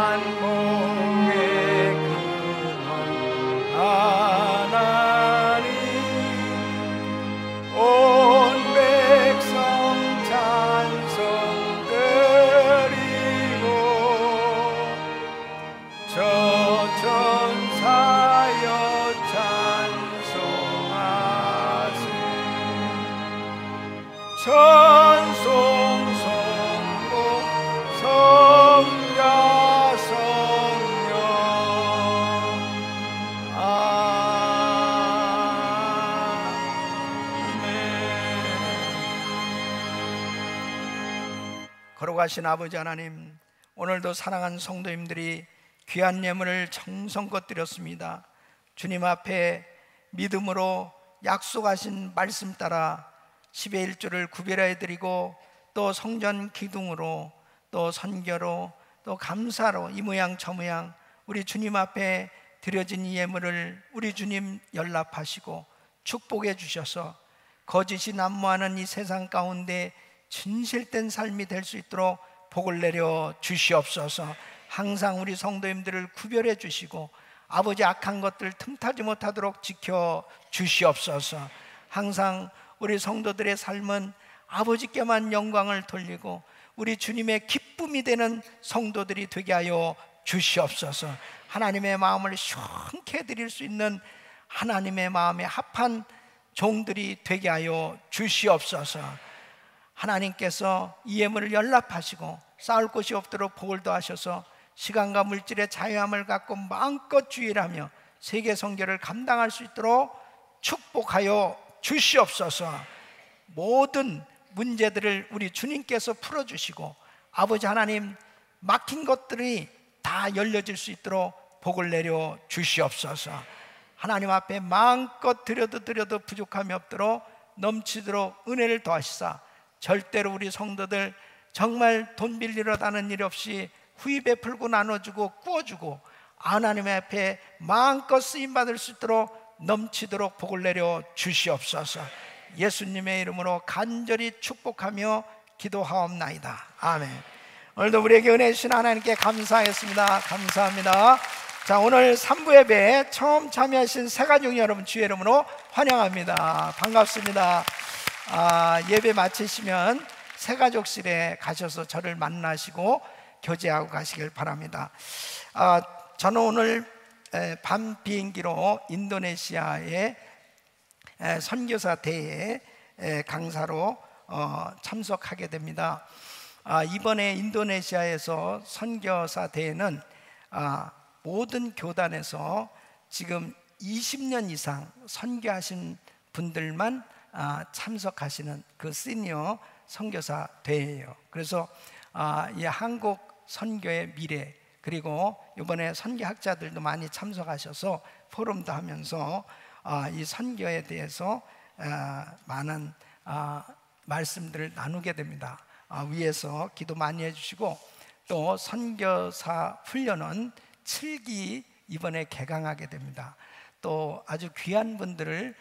만복의 근원 하나님 온 백성 찬송 드리고 저 천사여 찬송하세 찬송 성모 성자 성령 아멘. 걸어가신 아버지 하나님, 오늘도 사랑하는 성도님들이 귀한 예물을 정성껏 드렸습니다. 주님 앞에 믿음으로 약속하신 말씀 따라 10의 1조를 구별해 드리고 또 성전 기둥으로 또 선교로 또 감사로 이 모양 저 모양 우리 주님 앞에 드려진 이 예물을 우리 주님 연락하시고 축복해 주셔서 거짓이 난무하는 이 세상 가운데 진실된 삶이 될 수 있도록 복을 내려 주시옵소서. 항상 우리 성도님들을 구별해 주시고 아버지 악한 것들 틈타지 못하도록 지켜 주시옵소서. 항상 우리 성도들의 삶은 아버지께만 영광을 돌리고 우리 주님의 기쁨이 되는 성도들이 되게 하여 주시옵소서. 하나님의 마음을 시원케 해드릴 수 있는 하나님의 마음에 합한 종들이 되게 하여 주시옵소서. 하나님께서 이 예물을 연락하시고 쌓을 곳이 없도록 복을 더하셔서 시간과 물질의 자유함을 갖고 마음껏 주일하며 세계 선교를 감당할 수 있도록 축복하여 주시옵소서. 모든 문제들을 우리 주님께서 풀어주시고 아버지 하나님 막힌 것들이 다 열려질 수 있도록 복을 내려 주시옵소서. 하나님 앞에 마음껏 드려도 부족함이 없도록 넘치도록 은혜를 더하시사 절대로 우리 성도들 정말 돈 빌리러 다는 일 없이 후히 베풀고 나눠주고 구워주고 하나님 앞에 마음껏 쓰임받을 수 있도록 넘치도록 복을 내려 주시옵소서. 예수님의 이름으로 간절히 축복하며 기도하옵나이다. 아멘. 오늘도 우리에게 은혜 주신 하나님께 감사하겠습니다. 감사합니다. 자, 오늘 3부 예배에 처음 참여하신 새가족 여러분 주의 이름으로 환영합니다. 반갑습니다. 예배 마치시면 새가족실에 가셔서 저를 만나시고 교제하고 가시길 바랍니다. 저는 오늘 밤 비행기로 인도네시아의 선교사 대회 강사로 참석하게 됩니다. 이번에 인도네시아에서 선교사 대회는 모든 교단에서 지금 20년 이상 선교하신 분들만 참석하시는 그 시니어 선교사 대회예요. 그래서 이 한국 선교의 미래 그리고 이번에 선교학자들도 많이 참석하셔서 포럼도 하면서 이 선교에 대해서 많은 말씀들을 나누게 됩니다. 위에서 기도 많이 해주시고 또 선교사 훈련은 7기 이번에 개강하게 됩니다. 또 아주 귀한 분들을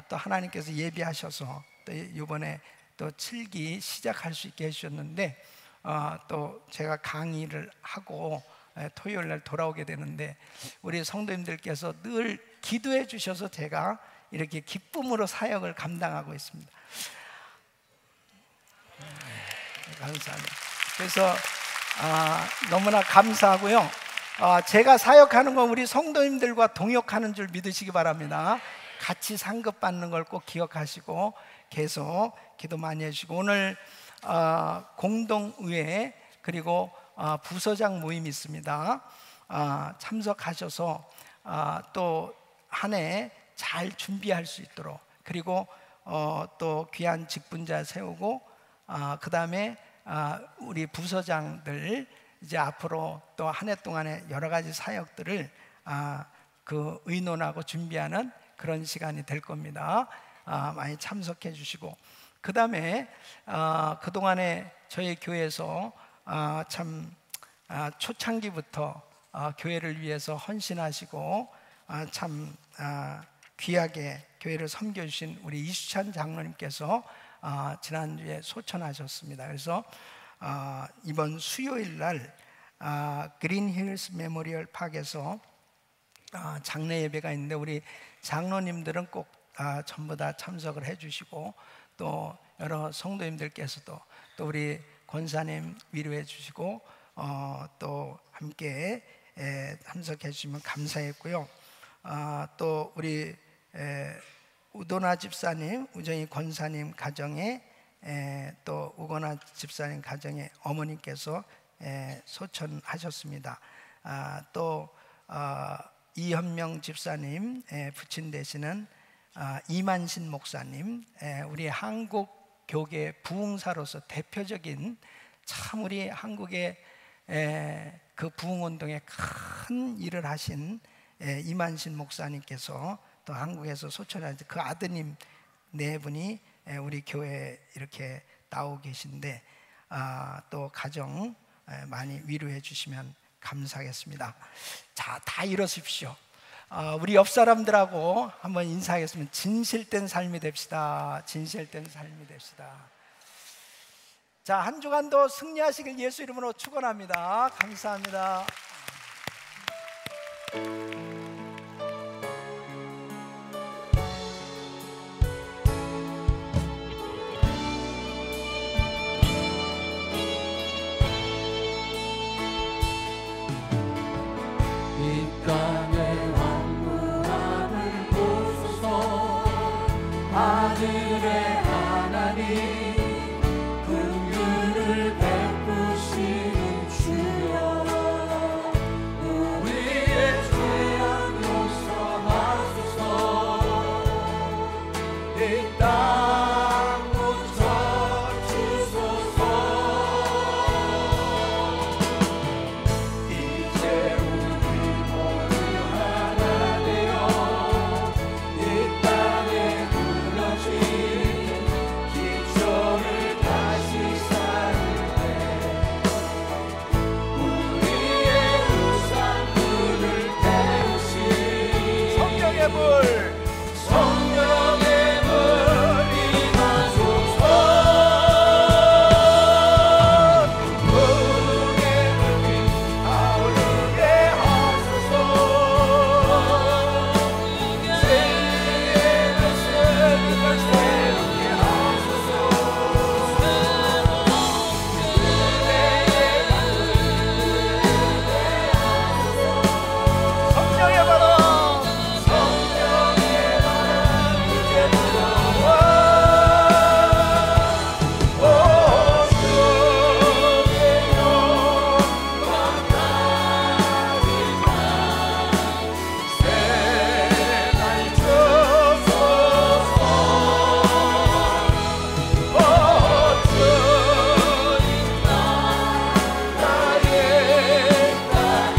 또 하나님께서 예비하셔서 또 이번에 또 7기 시작할 수 있게 해주셨는데 또 제가 강의를 하고 토요일 날 돌아오게 되는데 우리 성도님들께서 늘 기도해 주셔서 제가 이렇게 기쁨으로 사역을 감당하고 있습니다. 감사합니다. 그래서 너무나 감사하고요. 제가 사역하는 건 우리 성도님들과 동역하는 줄 믿으시기 바랍니다. 같이 상급받는 걸 꼭 기억하시고 계속 기도 많이 해주시고 오늘 공동의회 그리고 부서장 모임이 있습니다. 참석하셔서 또 한 해 잘 준비할 수 있도록 그리고 또 귀한 직분자 세우고 그 다음에 우리 부서장들 이제 앞으로 또 한 해 동안에 여러 가지 사역들을 그 의논하고 준비하는 그런 시간이 될 겁니다. 많이 참석해 주시고 그 다음에 그동안에 저희 교회에서 참 초창기부터 교회를 위해서 헌신하시고 참 귀하게 교회를 섬겨주신 우리 이수찬 장로님께서 지난주에 소천하셨습니다. 그래서 이번 수요일 날 그린힐스 메모리얼 파크에서 장례 예배가 있는데 우리 장로님들은 꼭 전부 다 참석을 해주시고 또 여러 성도님들께서도 또 우리 권사님 위로해 주시고 또 함께 참석해 주시면 감사했고요. 또 우리 우도나 집사님, 우정희 권사님 가정에 또 우건아 집사님 가정에 어머님께서 소천하셨습니다. 또 이현명 집사님 부친 되시는 이만신 목사님, 우리 한국 교계 부흥사로서 대표적인 참 우리 한국의 그 부흥운동에 큰 일을 하신 이만신 목사님께서 또 한국에서 소천한 그 아드님 네 분이 우리 교회에 이렇게 나오고 계신데 또 가정 많이 위로해 주시면 감사하겠습니다. 자, 다 일어서십시오. 우리 옆 사람들하고 한번 인사하겠습니다. 진실된 삶이 됩시다. 진실된 삶이 됩시다. 자, 한 주간도 승리하시길 예수 이름으로 축원합니다. 감사합니다. 하늘의 하나님 긍휼을 베푸시는 주여 우리의 죄악 용서하소서 이 땅 고쳐주소서 이제 우리 모두 하나 되어 이 땅에 기초를 다시 쌓을때 우리의 우상들을 태우시 성령의 불 임하소서 부흥의 불빛 타오르게 하소서 죄의 말씀을 세우게 하소서 성령의 바람 이제 들어와 오 주의 영광 가득한 새날 주소서 오 주님 나의 땅에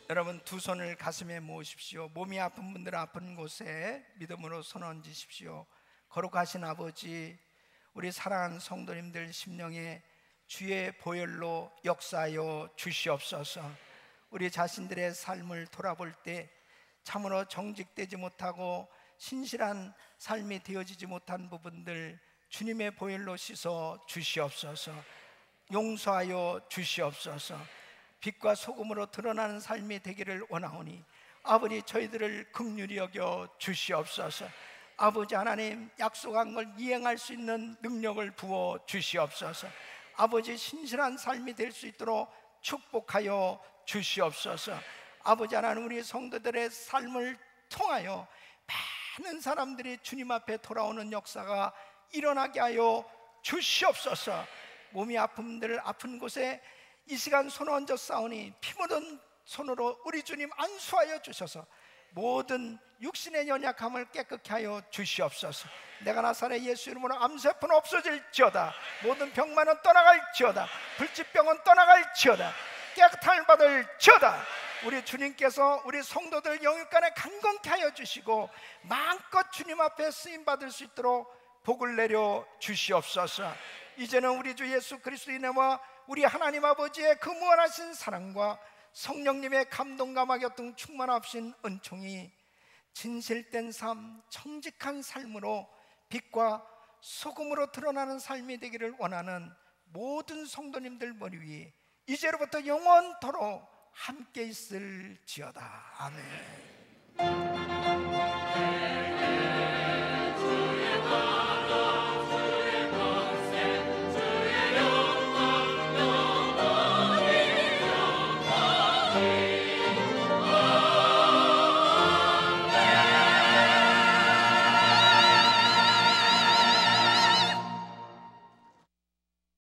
여러분 두 손을 가슴에 모으십시오. 몸이 아픈 분들 아픈 곳에 믿음으로 손 얹으십시오. 거룩하신 아버지, 우리 사랑하는 성도님들 심령에 주의 보혈로 역사하여 주시옵소서. 우리 자신들의 삶을 돌아볼 때 참으로 정직되지 못하고 신실한 삶이 되어지지 못한 부분들 주님의 보혈로 씻어 주시옵소서. 용서하여 주시옵소서. 빛과 소금으로 드러나는 삶이 되기를 원하오니 아버지 저희들을 긍휼히 여겨 주시옵소서. 아버지 하나님 약속한 걸 이행할 수 있는 능력을 부어 주시옵소서. 아버지 신실한 삶이 될 수 있도록 축복하여 주시옵소서. 아버지 하나님 우리 성도들의 삶을 통하여 많은 사람들이 주님 앞에 돌아오는 역사가 일어나게 하여 주시옵소서. 몸이 아픈 분들 아픈 곳에 이 시간 손 얹어 싸우니 피 묻은 손으로 우리 주님 안수하여 주셔서 모든 육신의 연약함을 깨끗게 하여 주시옵소서. 내가 나사렛 예수 이름으로 암세포는 없어질지어다. 모든 병만은 떠나갈지어다. 불치병은 떠나갈지어다. 깨끗함을 받을지어다. 우리 주님께서 우리 성도들 영육간에 강건케 하여 주시고 마음껏 주님 앞에 쓰임받을 수 있도록 복을 내려 주시옵소서. 이제는 우리 주 예수 그리스도의 은혜와 우리 하나님 아버지의 그 무한하신 사랑과 성령님의 감동감화 교통 충만하신 은총이 진실된 삶, 정직한 삶으로 빛과 소금으로 드러나는 삶이 되기를 원하는 모든 성도님들 머리 위에 이제로부터 영원토록 함께 있을지어다. 아멘.